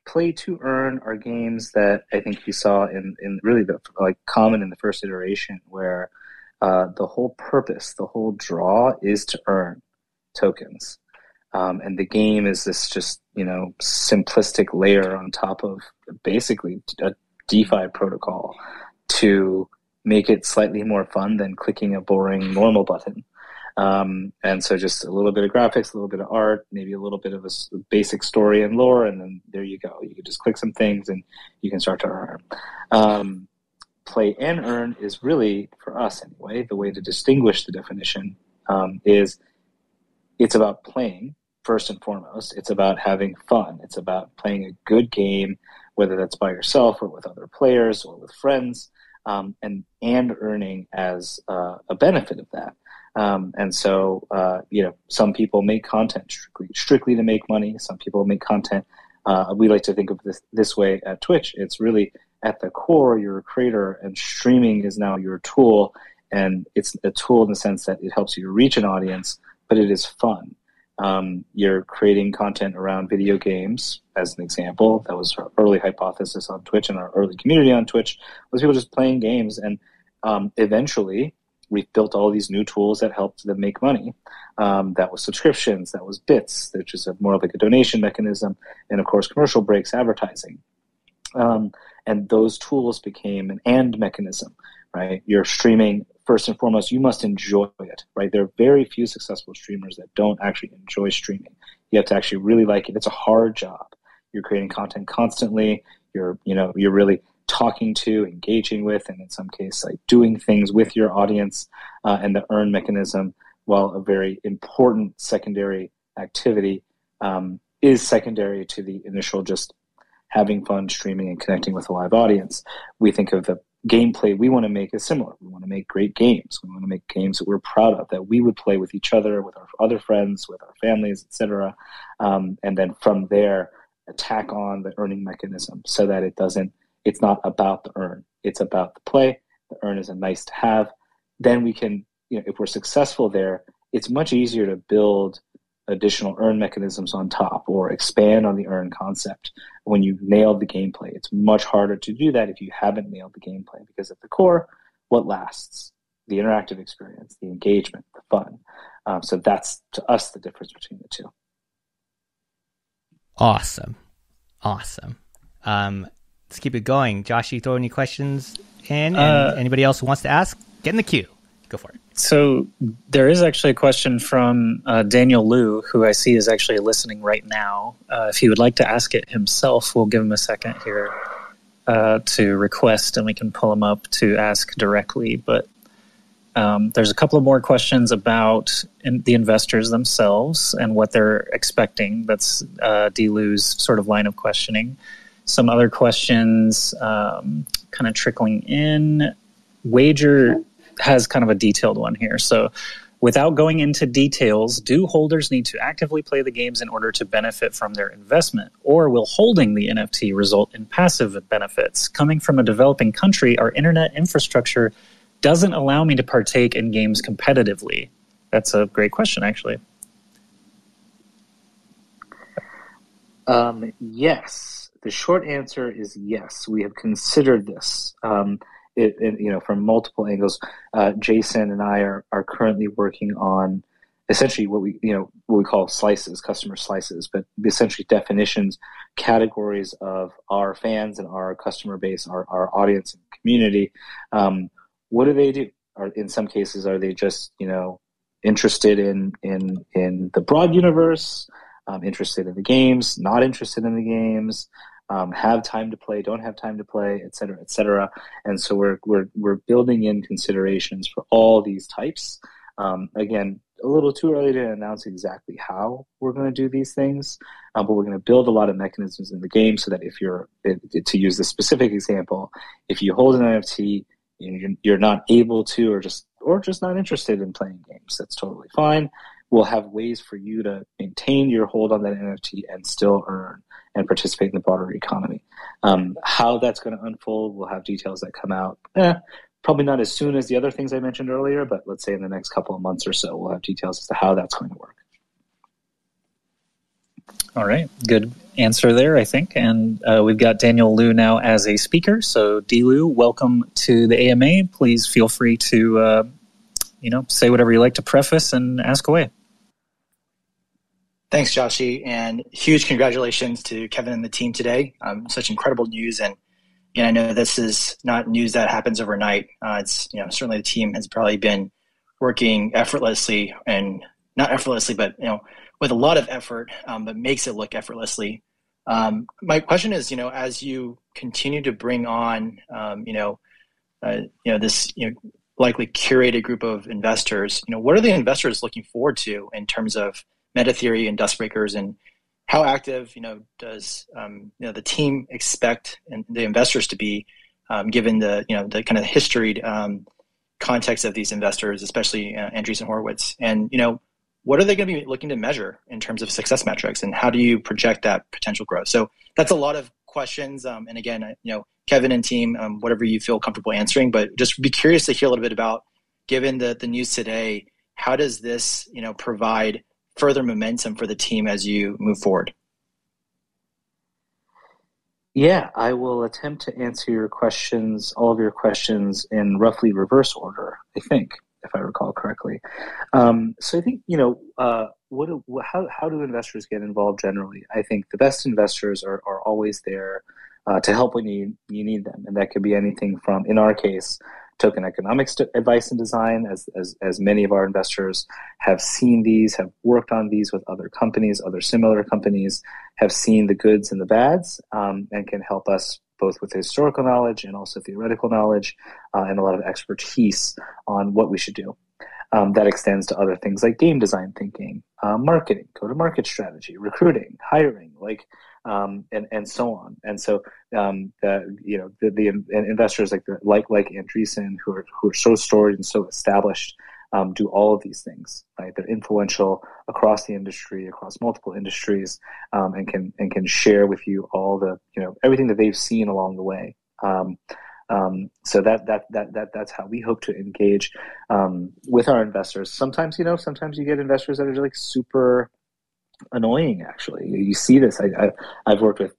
Speaker 4: Play to earn are games that I think you saw in really the common in the first iteration, where the whole purpose, the whole draw is to earn tokens. And the game is this just, simplistic layer on top of basically a DeFi protocol to make it slightly more fun than clicking a boring normal button. And so just a little bit of graphics, a little bit of art, maybe a little bit of a basic story and lore, and then there you go. You can just click some things and you can start to earn. Play and earn is really, for us anyway, the way to distinguish the definition is it's about playing first and foremost. It's about having fun. It's about playing a good game, whether that's by yourself or with other players or with friends, and earning as a benefit of that. And so, some people make content strictly to make money. Some people make content. We like to think of this way at Twitch. It's really at the core, you're a creator, and streaming is now your tool. And it's a tool in the sense that it helps you reach an audience, but it is fun. You're creating content around video games, as an example. That was our early hypothesis on Twitch, and our early community on Twitch was people just playing games. And eventually, we've built all these new tools that helped them make money. That was subscriptions, that was bits, which is more like a donation mechanism, and of course, commercial breaks, advertising. And those tools became an and mechanism, right? You're streaming, first and foremost, you must enjoy it, right? There are very few successful streamers that don't actually enjoy streaming. You have to actually really like it. It's a hard job. You're creating content constantly. You're really talking to, engaging with, and in some case, like doing things with your audience, and the earn mechanism while a very important secondary activity, is secondary to the initial just having fun, streaming, and connecting with a live audience. We think of the gameplay we want to make as similar. We want to make great games. We want to make games that we're proud of, that we would play with each other, with our other friends, with our families, etc. And then from there, attack on the earning mechanism so that it's not about the earn. It's about the play. The earn is a nice to have. Then we can, if we're successful there, it's much easier to build additional earn mechanisms on top or expand on the earn concept when you've nailed the gameplay. It's much harder to do that if you haven't nailed the gameplay, because at the core, what lasts? The interactive experience, the engagement, the fun. So that's, to us, the difference between the two.
Speaker 1: Awesome. Let's keep it going. Josh, you throw any questions in? And anybody else who wants to ask, get in the queue. Go for it.
Speaker 3: So there is actually a question from Daniel Liu, who I see is actually listening right now. If he would like to ask it himself, we'll give him a second here to request, and we can pull him up to ask directly. But there's a couple of more questions about the investors themselves and what they're expecting. That's D. Liu's sort of line of questioning. Some other questions kind of trickling in. Wager has kind of a detailed one here. So without going into details, do holders need to actively play the games in order to benefit from their investment? Or will holding the NFT result in passive benefits? Coming from a developing country, our internet infrastructure doesn't allow me to partake in games competitively. That's a great question, actually.
Speaker 4: Yes. The short answer is yes. We have considered this. From multiple angles. Jason and I are currently working on essentially what we call slices, customer slices, but essentially definitions, categories of our fans and our customer base, our audience and community. What do they do? In some cases, are they just interested in the broad universe, interested in the games, not interested in the games? Have time to play, don't have time to play, et cetera, et cetera. And so we're building in considerations for all these types. Again, a little too early to announce exactly how we're going to do these things, but we're going to build a lot of mechanisms in the game so that if to use the specific example, if you hold an NFT, you're not able to, or just not interested in playing games, that's totally fine. We'll have ways for you to maintain your hold on that NFT and still earn and participate in the broader economy. How that's going to unfold, we'll have details that come out. Probably not as soon as the other things I mentioned earlier, but let's say in the next couple of months or so, we'll have details as to how that's going to work.
Speaker 3: All right. Good answer there, I think. And we've got Daniel Liu now as a speaker. So D. Liu, welcome to the AMA. Please feel free to say whatever you like to preface and ask away.
Speaker 5: Thanks, Joshi, and huge congratulations to Kevin and the team today. Such incredible news, and I know this is not news that happens overnight. It's certainly the team has probably been working effortlessly, and not effortlessly, but with a lot of effort, but makes it look effortlessly. My question is, as you continue to bring on, this likely curated group of investors, what are the investors looking forward to in terms of MetaTheory and DuskBreakers, and how active, does the team expect and the investors to be, given the the kind of historied context of these investors, especially Andreessen Horowitz, and what are they going to be looking to measure in terms of success metrics, and how do you project that potential growth? So that's a lot of questions, and again, Kevin and team, whatever you feel comfortable answering, but just be curious to hear a little bit about, given the news today, how does this provide further momentum for the team as you move forward?
Speaker 4: Yeah, I will attempt to answer all of your questions in roughly reverse order, I think, if I recall correctly. So I think, how do investors get involved generally? I think the best investors are always there to help when you need them. And that could be anything from, in our case, tokenomics advice and design, as many of our investors have seen these, have worked on these with other companies, other similar companies, have seen the goods and the bads, and can help us both with historical knowledge and also theoretical knowledge, and a lot of expertise on what we should do. That extends to other things like game design thinking, marketing, go-to-market strategy, recruiting, hiring, and so on. And so, the investors like Andreessen, who are so storied and so established, do all of these things, right? They're influential across the industry, across multiple industries, and can share with you all the, everything that they've seen along the way. So that's how we hope to engage with our investors. Sometimes you get investors that are like super annoying. Actually, you see this. I've worked with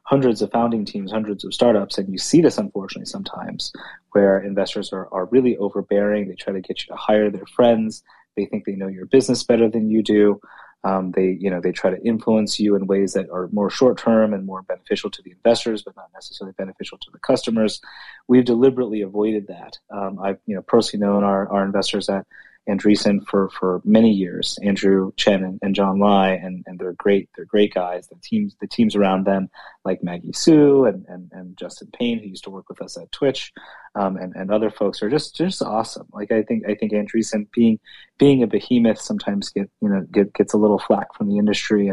Speaker 4: hundreds of founding teams, hundreds of startups, and you see this unfortunately sometimes where investors are really overbearing. They try to get you to hire their friends. They think they know your business better than you do. They try to influence you in ways that are more short term and more beneficial to the investors, but not necessarily beneficial to the customers. We've deliberately avoided that. I've personally known our investors at Andreessen for many years, Andrew Chen and John Lai, and they're great. They're great guys. The teams around them, like Maggie Su and Justin Payne, who used to work with us at Twitch, and other folks are just awesome. Like I think Andreessen being a behemoth sometimes gets a little flack from the industry,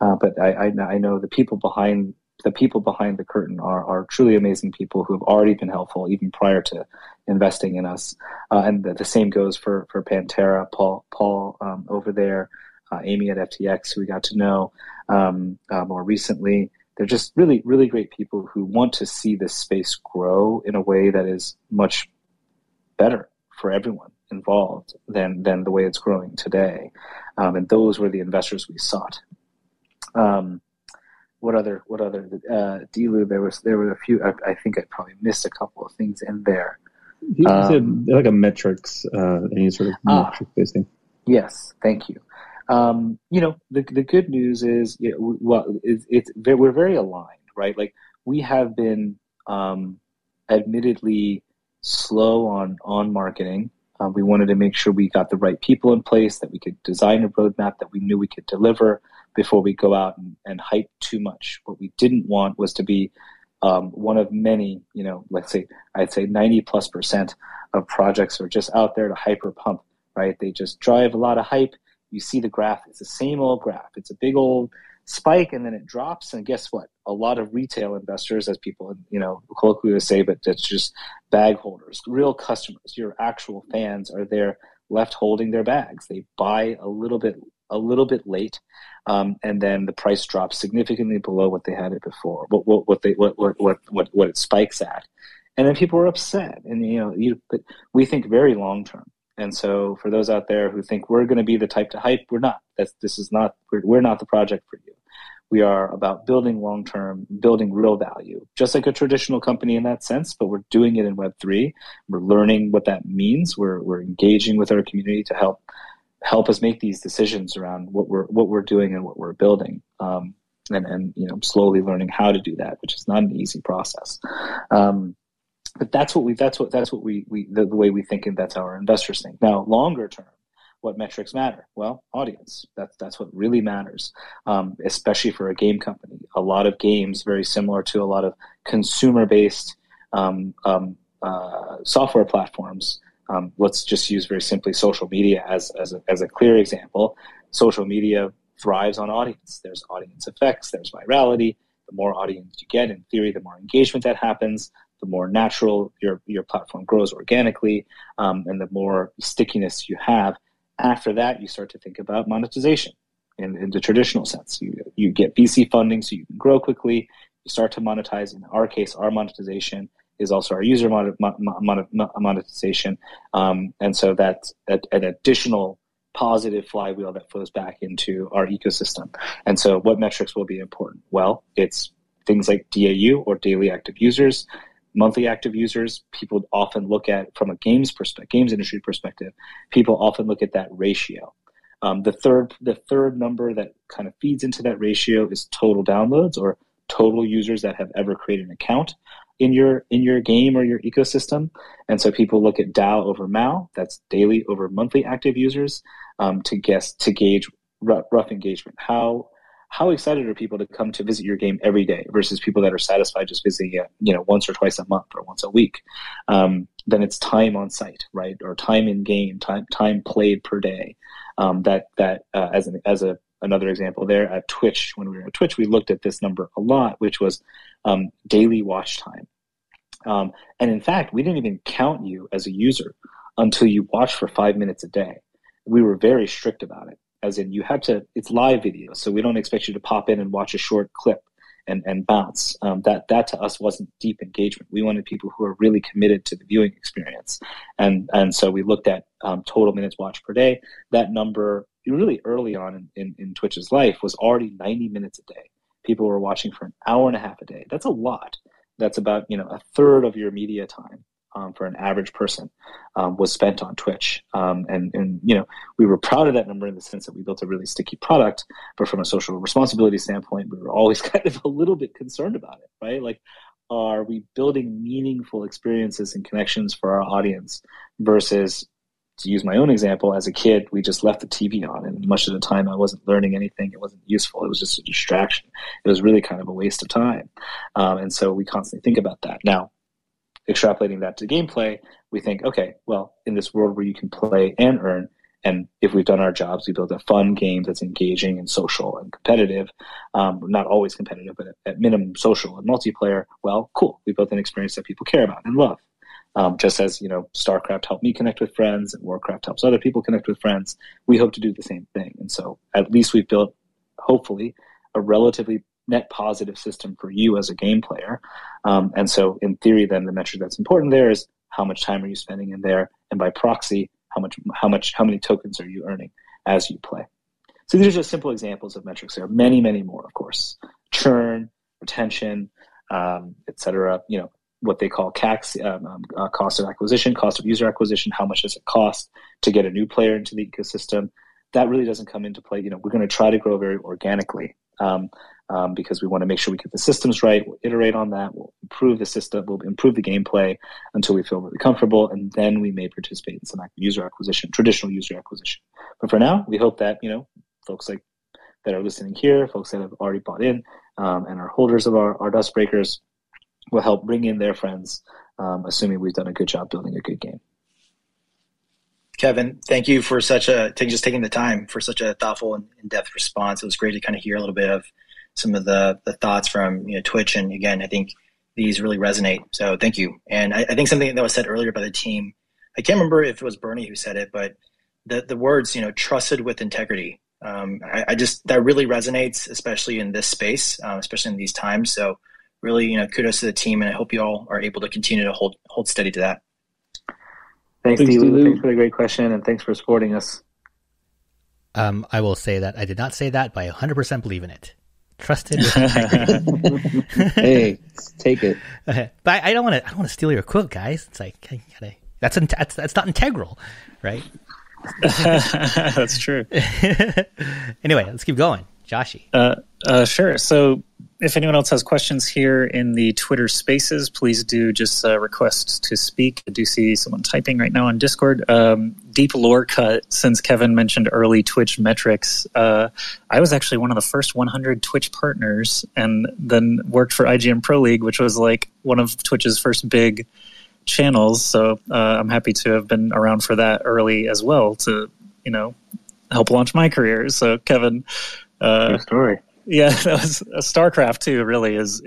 Speaker 4: but I know the people behind the curtain are truly amazing people who have already been helpful even prior to investing in us. And the same goes for Pantera, Paul over there, Amy at FTX, who we got to know more recently. They're just really, really great people who want to see this space grow in a way that is much better for everyone involved than the way it's growing today. And those were the investors we sought. What other Delu? There were a few. I think I probably missed a couple of things in there.
Speaker 2: You said like a metrics, any sort of metric based thing.
Speaker 4: Yes, thank you. The good news is, we're very aligned, right? Like we have been admittedly slow on marketing. We wanted to make sure we got the right people in place, that we could design a roadmap that we knew we could deliver before we go out and hype too much. What we didn't want was to be one of many, I'd say 90+% of projects are just out there to hyper pump, right? They just drive a lot of hype. You see the graph. It's the same old graph. It's a big old spike and then it drops. And guess what? A lot of retail investors, as people, colloquially say, but it's just bag holders, real customers, your actual fans are there left holding their bags. They buy a little bit late. And then the price drops significantly below what they had it before, what it spikes at. And then people are upset. And, but we think very long term. And so for those out there who think we're going to be the type to hype, we're not. We're not the project for you. We are about building long-term, building real value, just like a traditional company in that sense, but we're doing it in Web3. We're learning what that means. We're engaging with our community to help us make these decisions around what we're doing and what we're building, and slowly learning how to do that, which is not an easy process. But that's the way we think, and that's how our investors think. Now, longer term, what metrics matter? Well, audience. That's what really matters, especially for a game company. A lot of games, very similar to a lot of consumer-based software platforms. Let's just use very simply social media as a clear example. Social media thrives on audience. There's audience effects. There's virality. The more audience you get, in theory, the more engagement that happens. The more natural your platform grows organically, and the more stickiness you have. After that, you start to think about monetization in the traditional sense. You get VC funding so you can grow quickly. You start to monetize. In our case, our monetization is also our user monetization. And so that's an additional positive flywheel that flows back into our ecosystem. And so what metrics will be important? Well, it's things like DAU, or daily active users, monthly active users. People often look at, from a games industry perspective, people often look at that ratio. The third number that kind of feeds into that ratio is total downloads, or total users that have ever created an account in your game or your ecosystem. And so people look at DAU over MAU, that's daily over monthly active users, to gauge rough engagement. How how excited are people to come to visit your game every day versus people that are satisfied just visiting it, once or twice a month or once a week? Then it's time on site, right? Or time in game, time played per day. Another example there at Twitch, when we were at Twitch, we looked at this number a lot, which was daily watch time. And in fact, we didn't even count you as a user until you watched for 5 minutes a day. We were very strict about it, as in it's live video, so we don't expect you to pop in and watch a short clip and bounce. That to us wasn't deep engagement. We wanted people who are really committed to the viewing experience. And so we looked at total minutes watched per day. That number really early on in Twitch's life was already 90 minutes a day. People were watching for an hour and a half a day. That's a lot. That's about a third of your media time for an average person was spent on Twitch. And we were proud of that number in the sense that we built a really sticky product, but from a social responsibility standpoint, we were always kind of a little bit concerned about it, right? Like, are we building meaningful experiences and connections for our audience versus, to use my own example, as a kid, we just left the TV on, and much of the time I wasn't learning anything. It wasn't useful. It was just a distraction. It was really kind of a waste of time. And so we constantly think about that. Now, extrapolating that to gameplay, we think, okay, well, in this world where you can play and earn, and if we've done our jobs, we build a fun game that's engaging and social and competitive, not always competitive, but at minimum social and multiplayer, well, cool. We built an experience that people care about and love. Just as, StarCraft helped me connect with friends and Warcraft helps other people connect with friends, we hope to do the same thing. And so at least we've built, hopefully, a relatively net positive system for you as a game player. And so in theory, then the metric that's important there is how much time are you spending in there? And by proxy, how many tokens are you earning as you play? So these are just simple examples of metrics. There are many, many more, of course. Churn, retention, et cetera, what they call CAC, cost of acquisition, cost of user acquisition, how much does it cost to get a new player into the ecosystem? That really doesn't come into play. We're going to try to grow very organically because we want to make sure we get the systems right. We'll iterate on that. We'll improve the system. We'll improve the gameplay until we feel really comfortable, and then we may participate in some user acquisition, traditional user acquisition. But for now, we hope that folks like that are listening here, folks that have already bought in, and are holders of our DuskBreakers, will help bring in their friends, assuming we've done a good job building a good game.
Speaker 5: Kevin, thank you for taking the time for such a thoughtful and in-depth response. It was great to kind of hear a little bit of some of the thoughts from Twitch. And again, I think these really resonate. So thank you. And I think something that was said earlier by the team, I can't remember if it was Bernie who said it, but the words, trusted with integrity. That really resonates, especially in this space, especially in these times. So really, kudos to the team, and I hope you all are able to continue to hold steady to that.
Speaker 4: Thanks, Delu. Thanks for the great question, and thanks for supporting us.
Speaker 1: I will say that I did not say that, but I 100% believe in it. Trusted with integrity.
Speaker 2: Hey, take it.
Speaker 1: But I don't want to steal your quote, guys. It's like that's not integral, right?
Speaker 3: That's true.
Speaker 1: Anyway, let's keep going. Joshi.
Speaker 3: Sure. So if anyone else has questions here in the Twitter spaces, please do just request to speak. I do see someone typing right now on Discord. Deep lore cut, since Kevin mentioned early Twitch metrics. I was actually one of the first 100 Twitch partners, and then worked for IGN Pro League, which was like one of Twitch's first big channels. So I'm happy to have been around for that early as well to, help launch my career. So Kevin,
Speaker 4: good story.
Speaker 3: Yeah, that was StarCraft too. Really is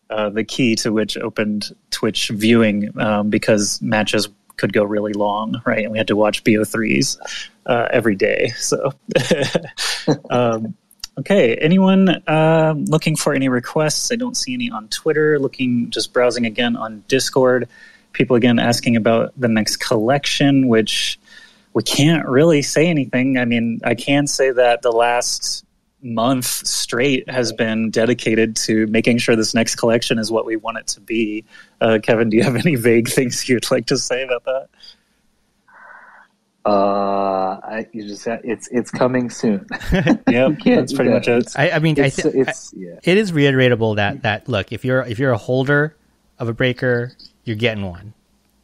Speaker 3: the key to which opened Twitch viewing because matches could go really long, right? And we had to watch BO3s every day. So, okay. Anyone looking for any requests? I don't see any on Twitter. Just browsing again on Discord. People again asking about the next collection, which we can't really say anything. I mean, I can say that the last month straight has been dedicated to making sure this next collection is what we want it to be. Kevin, do you have any vague things you'd like to say about that?
Speaker 4: You just said it's coming soon.
Speaker 3: Yeah, that's pretty much it.
Speaker 1: It is reiteratable that look, if you're a holder of a breaker, you're getting one,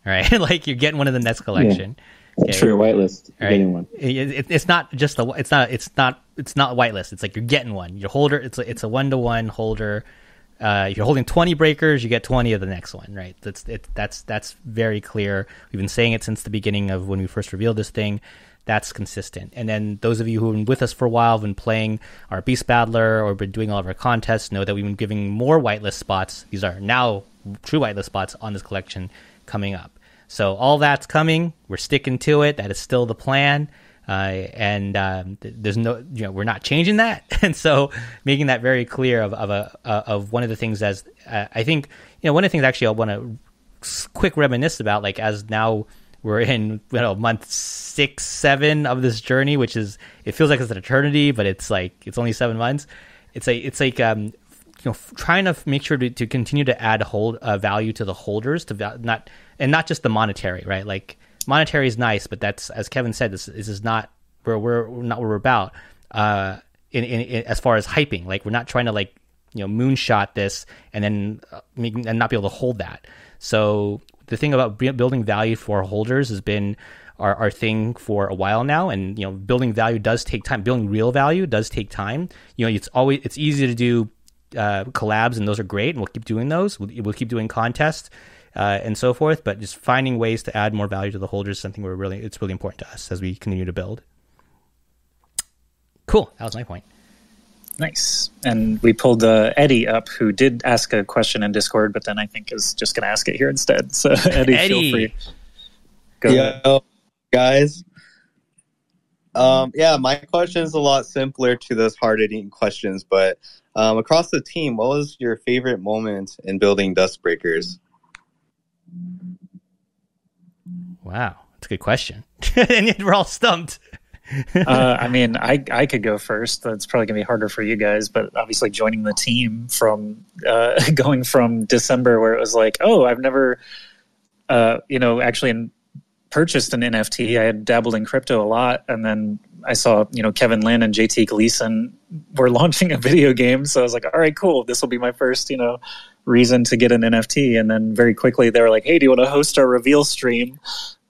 Speaker 1: right? Like you're getting one of the next collection. Okay?
Speaker 2: For your whitelist, you're
Speaker 1: Right.
Speaker 2: getting one.
Speaker 1: It's not just it's not whitelist. It's like you're getting one. Your holder. It's a 1-to-1 holder. If you're holding 20 breakers, you get 20 of the next one, right? That's very clear. We've been saying it since the beginning of when we first revealed this thing. That's consistent. And then those of you who have been with us for a while, have been playing our Beast Battler or been doing all of our contests, know that we've been giving more whitelist spots. These are now true whitelist spots on this collection coming up. So all that's coming. We're sticking to it. That is still the plan. There's no, we're not changing that. And so making that very clear of one of the things as I think, one of the things actually I want to quick reminisce about, like as now we're in month 6, 7 of this journey, which is, it feels like it's an eternity, but it's only 7 months. It's like trying to make sure to continue to add value to the holders, not just the monetary, right? Like monetary is nice, but that's, as Kevin said, this is not where we're about. In as far as hyping, like we're not trying to moonshot this and then and not be able to hold that. So the thing about building value for holders has been our thing for a while now, and building value does take time. Building real value does take time. It's easy to do collabs, and those are great, and we'll keep doing those. We'll keep doing contests and so forth. But just finding ways to add more value to the holders is something it's really important to us as we continue to build. Cool. That was my point.
Speaker 3: Nice. And we pulled Eddie up, who did ask a question in Discord, but then I think is just going to ask it here instead. So Eddie, feel free. Go ahead.
Speaker 6: Guys. My question is a lot simpler to those hard-hitting questions, but across the team, what was your favorite moment in building DuskBreakers?
Speaker 1: Wow, that's a good question. And yet we're all stumped.
Speaker 3: I could go first. That's probably going to be harder for you guys, but obviously joining the team from going from December, where it was like, oh, I've never, actually purchased an NFT. I had dabbled in crypto a lot, and then I saw, Kevin Lin and JT Gleason were launching a video game. So I was like, all right, cool. This will be my first, reason to get an NFT. And then very quickly they were like, hey, do you want to host our reveal stream?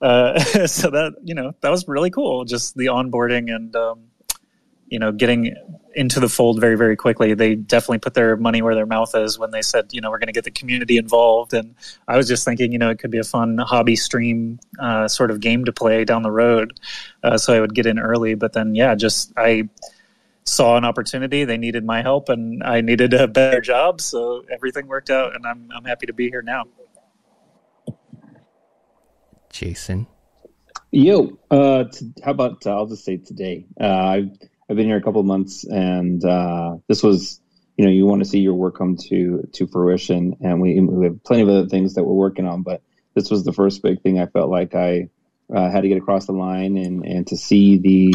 Speaker 3: So that, that was really cool. Just the onboarding and, getting into the fold very, very quickly. They definitely put their money where their mouth is when they said, we're going to get the community involved. And I was just thinking, it could be a fun hobby stream sort of game to play down the road. So I would get in early. But then, I saw an opportunity. They needed my help, and I needed a better job. So everything worked out, and I'm happy to be here now.
Speaker 1: Jason.
Speaker 2: Yo, how about I'll just say today. I've been here a couple of months, and this was, you want to see your work come to fruition, and we have plenty of other things that we're working on, but this was the first big thing I felt like I had to get across the line, and to see the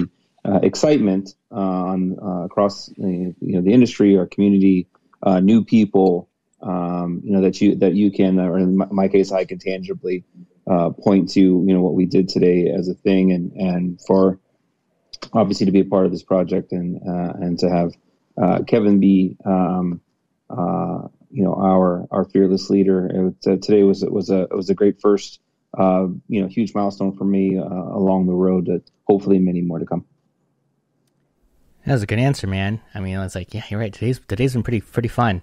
Speaker 2: excitement across the industry, our community, new people, that you can, or in my case, I can tangibly point to what we did today as a thing, and for obviously to be a part of this project, and to have Kevin be our fearless leader. Today was a great first huge milestone for me along the road to hopefully many more to come.
Speaker 1: That was a good answer, man. I mean, I was like, yeah, you're right. Today's been pretty fun.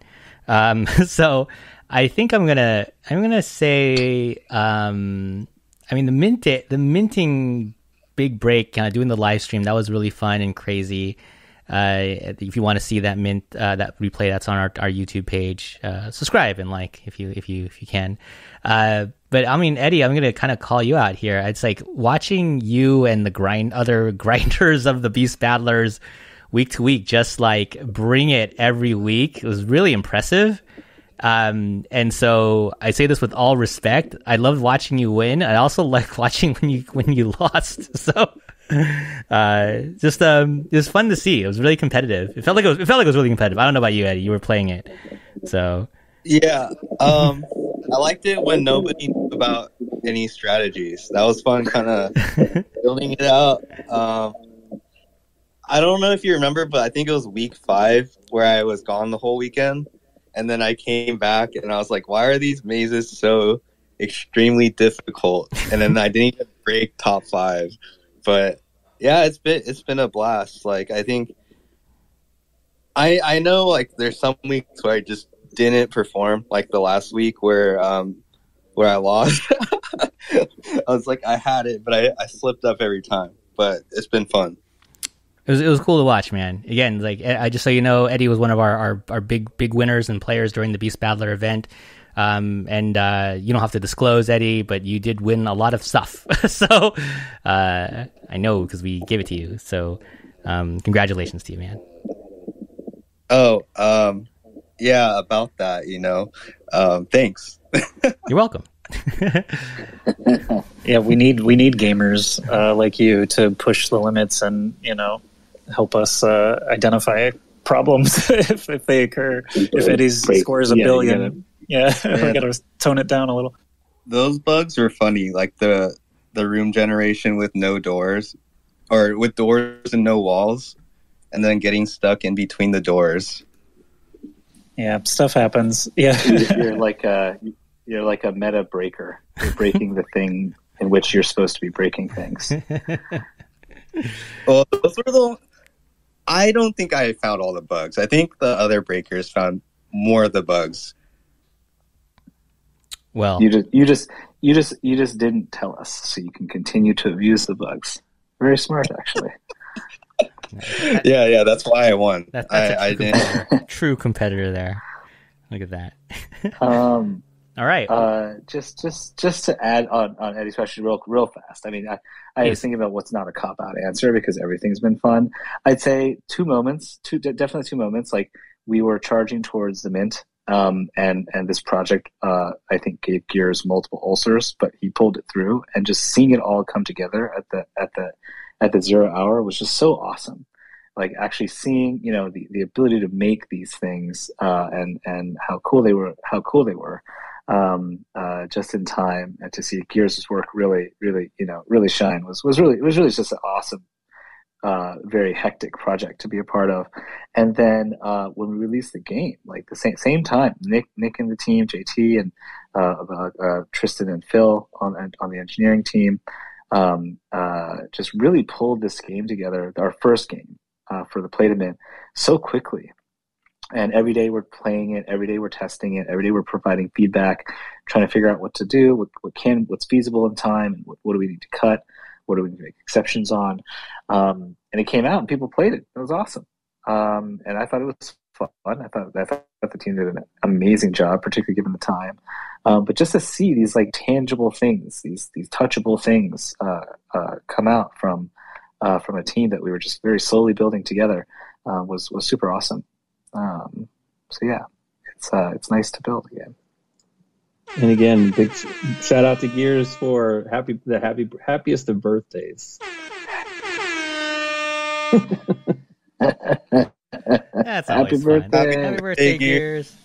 Speaker 1: So I think I'm gonna say, the minting big break, kind of doing the live stream, that was really fun and crazy. If you want to see that mint, that replay, that's on our YouTube page. Subscribe and if you can. But I mean, Eddie, I'm going to kind of call you out here. It's like watching you and the other grinders of the Beast Battlers week to week, just bring it every week. It was really impressive. And so I say this with all respect. I loved watching you win. I also like watching when you lost. So it was fun to see. It was really competitive. It felt like it was really competitive. I don't know about you, Eddie. You were playing it, so
Speaker 6: yeah. I liked it when nobody knew about any strategies. That was fun, kind of building it out. I don't know if you remember, but I think it was week 5 where I was gone the whole weekend. And then I came back and I was like, why are these mazes so extremely difficult, and then I didn't even break top 5. But yeah, it's been a blast. Like, I think I know, like, there's some weeks where I just didn't perform, like the last week where I lost. I was like, I had it, but I slipped up every time. But it's been fun.
Speaker 1: It was cool to watch, man. Again, like, I just so you know, Eddie was one of our big winners and players during the Beast Battler event. And you don't have to disclose, Eddie, but you did win a lot of stuff. So I know because we gave it to you. So congratulations to you, man.
Speaker 6: Oh, yeah, about that, thanks.
Speaker 1: You're welcome.
Speaker 3: Yeah, we need gamers like you to push the limits and help us identify problems if they occur. If Eddie's scores a billion, we gotta tone it down a little.
Speaker 6: Those bugs were funny, like the room generation with no doors, or with doors and no walls, and then getting stuck in between the doors.
Speaker 3: Yeah, stuff happens. Yeah,
Speaker 4: you're like a meta breaker. You're breaking the thing in which you're supposed to be breaking things.
Speaker 6: Well, those were I don't think I found all the bugs. I think the other breakers found more of the bugs.
Speaker 1: Well,
Speaker 4: you just didn't tell us, so you can continue to abuse the bugs. Very smart, actually.
Speaker 6: Yeah, that's why I won.
Speaker 1: That's
Speaker 6: I didn't.
Speaker 1: True competitor there. Look at that. All right.
Speaker 4: Just to add on Eddie's question real fast. I mean, I was thinking about what's not a cop-out answer because everything's been fun. I'd say definitely two moments. Like, we were charging towards the mint, and this project, I think, gave Gears multiple ulcers, but he pulled it through, and just seeing it all come together at the 0 hour was just so awesome. Like, actually seeing, the ability to make these things, and how cool they were, just in time, and to see Gears' work really shine was really just an awesome, very hectic project to be a part of. And then when we released the game, like the same time, Nick and the team, JT and Tristan and Phil on the engineering team, just really pulled this game together, our first game for the Play to Mint, so quickly. And every day we're playing it, every day we're testing it, every day we're providing feedback, trying to figure out what to do, what's feasible in time, and what do we need to cut, what do we need to make exceptions on. And it came out and people played it. It was awesome. And I thought it was fun. I thought the team did an amazing job, particularly given the time. But just to see these like tangible things, these touchable things come out from a team that we were just very slowly building together was super awesome. So yeah, it's nice to build again.
Speaker 2: And again, big shout out to Gears for happiest of birthdays.
Speaker 1: That's
Speaker 4: Happy
Speaker 1: always
Speaker 4: birthday.
Speaker 1: fun. Happy birthday, Gears.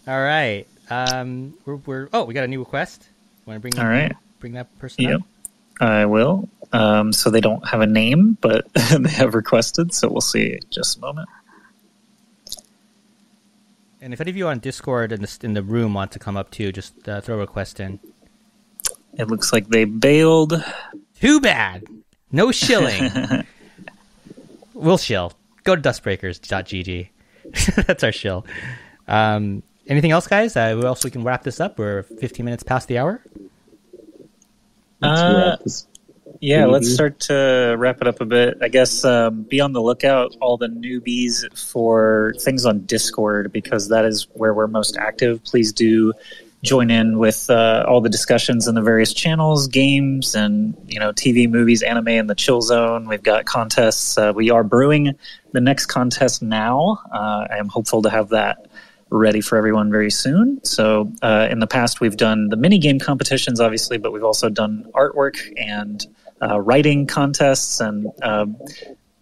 Speaker 1: All right. We got a new request. Want to bring that person up?
Speaker 3: I will. So they don't have a name, but they have requested, so we'll see in just a moment.
Speaker 1: And if any of you on Discord in the room want to come up too, just throw a request in.
Speaker 3: It looks like they bailed.
Speaker 1: Too bad. No shilling. We'll shill. Go to dustbreakers.gg. That's our shill. Anything else, guys? Who else we can wrap this up? We're 15 minutes past the hour.
Speaker 3: Yeah, let's start to wrap it up a bit. I guess be on the lookout, all the newbies, for things on Discord, because that is where we're most active. Please do join in with all the discussions in the various channels, games, and TV, movies, anime, and the chill zone. We've got contests. We are brewing the next contest now. I am hopeful to have that ready for everyone very soon. So in the past, we've done the mini game competitions, obviously, but we've also done artwork and writing contests, and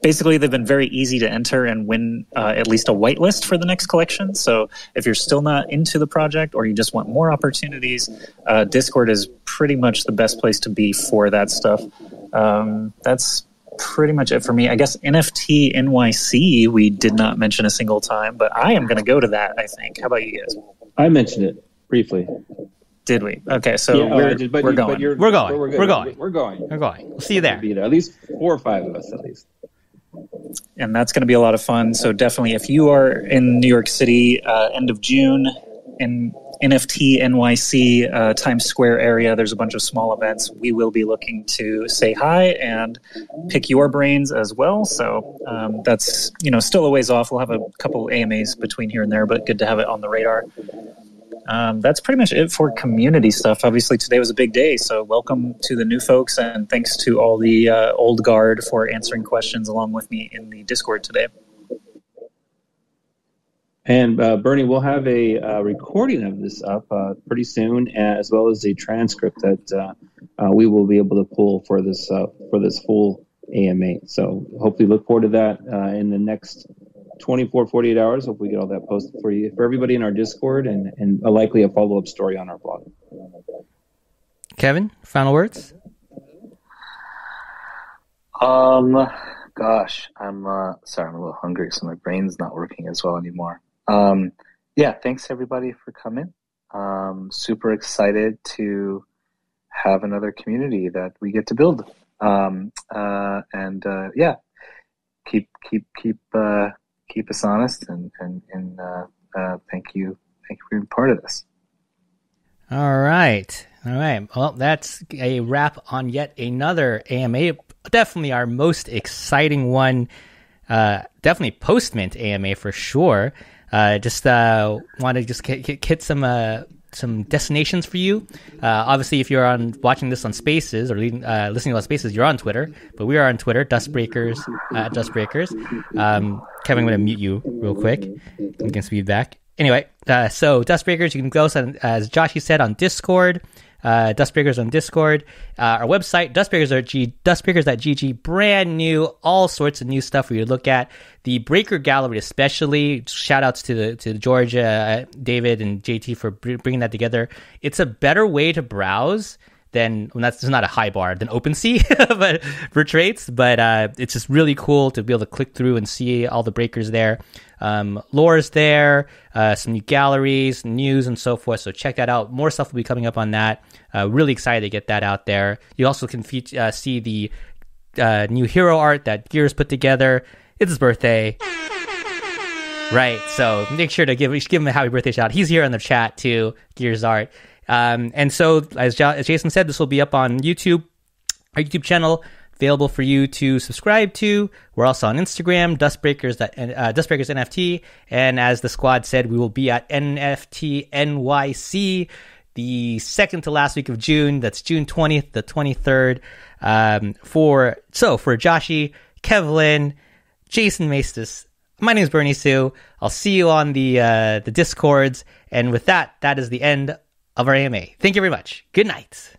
Speaker 3: basically they've been very easy to enter and win at least a whitelist for the next collection. So if you're still not into the project or you just want more opportunities, Discord is pretty much the best place to be for that stuff. That's pretty much it for me. I guess NFT.NYC we did not mention a single time, but I am going to go to that, I think. How about you guys?
Speaker 2: I mentioned it briefly.
Speaker 3: Did we? Okay, so
Speaker 2: Yeah,
Speaker 3: we're
Speaker 2: but
Speaker 3: going.
Speaker 1: We're going.
Speaker 2: We're
Speaker 1: We're going.
Speaker 2: We're going.
Speaker 1: We're going. We'll see you there.
Speaker 2: Be there. At least 4 or 5 of us, at least.
Speaker 3: And that's going to be a lot of fun. So definitely, if you are in New York City, end of June, in NFT.NYC, Times Square area, there's a bunch of small events. We will be looking to say hi and pick your brains as well. So that's still a ways off. We'll have a couple AMAs between here and there, but good to have it on the radar. That's pretty much it for community stuff. Obviously, today was a big day, so welcome to the new folks, and thanks to all the old guard for answering questions along with me in the Discord today.
Speaker 2: And Bernie, we'll have a recording of this up pretty soon, as well as a transcript that we will be able to pull for this full AMA. So hopefully look forward to that in the next 24, 48 hours. Hopefully get all that posted for you, for everybody in our Discord, and likely a follow-up story on our blog.
Speaker 1: Kevin, final words?
Speaker 4: Gosh, I'm sorry, I'm a little hungry, so my brain's not working as well anymore. Yeah, thanks everybody for coming. Super excited to have another community that we get to build. Yeah, keep us honest, and thank you for being part of this.
Speaker 1: All right. Well, that's a wrap on yet another AMA. Definitely our most exciting one. Definitely post-mint AMA for sure. Just want to just hit some destinations for you. Obviously, if you're watching this on Spaces or listening on Spaces, you're on Twitter. But we are on Twitter, DuskBreakers at DuskBreakers. Kevin, I'm going to mute you real quick. You can speed back. Anyway, so DuskBreakers, you can go, as Joshi said, on Discord. DuskBreakers on Discord. Our website, DuskBreakers.gg, brand new, all sorts of new stuff for you to look at. The Breaker Gallery especially, shout outs to George, David, and JT for bringing that together. It's a better way to browse than, that's not a high bar, than OpenSea but for traits, but it's just really cool to be able to click through and see all the breakers there. Lore's there, some new galleries, news, and so forth. So check that out. More stuff will be coming up on that. Really excited to get that out there. You also can see the new hero art that Gears put together. It's his birthday. Right, so make sure to give him a happy birthday shout. He's here in the chat too, Gears art. And so, as Jason said, this will be up on YouTube, our YouTube channel, available for you to subscribe to. We're also on Instagram, DuskBreakers NFT, and as the squad said, we will be at NFT.NYC the second to last week of June. That's June 20th, the 23rd. For Joshi, Kevlin, Jason Maestas, my name is Bernie Sue. I'll see you on the Discords, and with that is the end of our AMA. Thank you very much. Good night.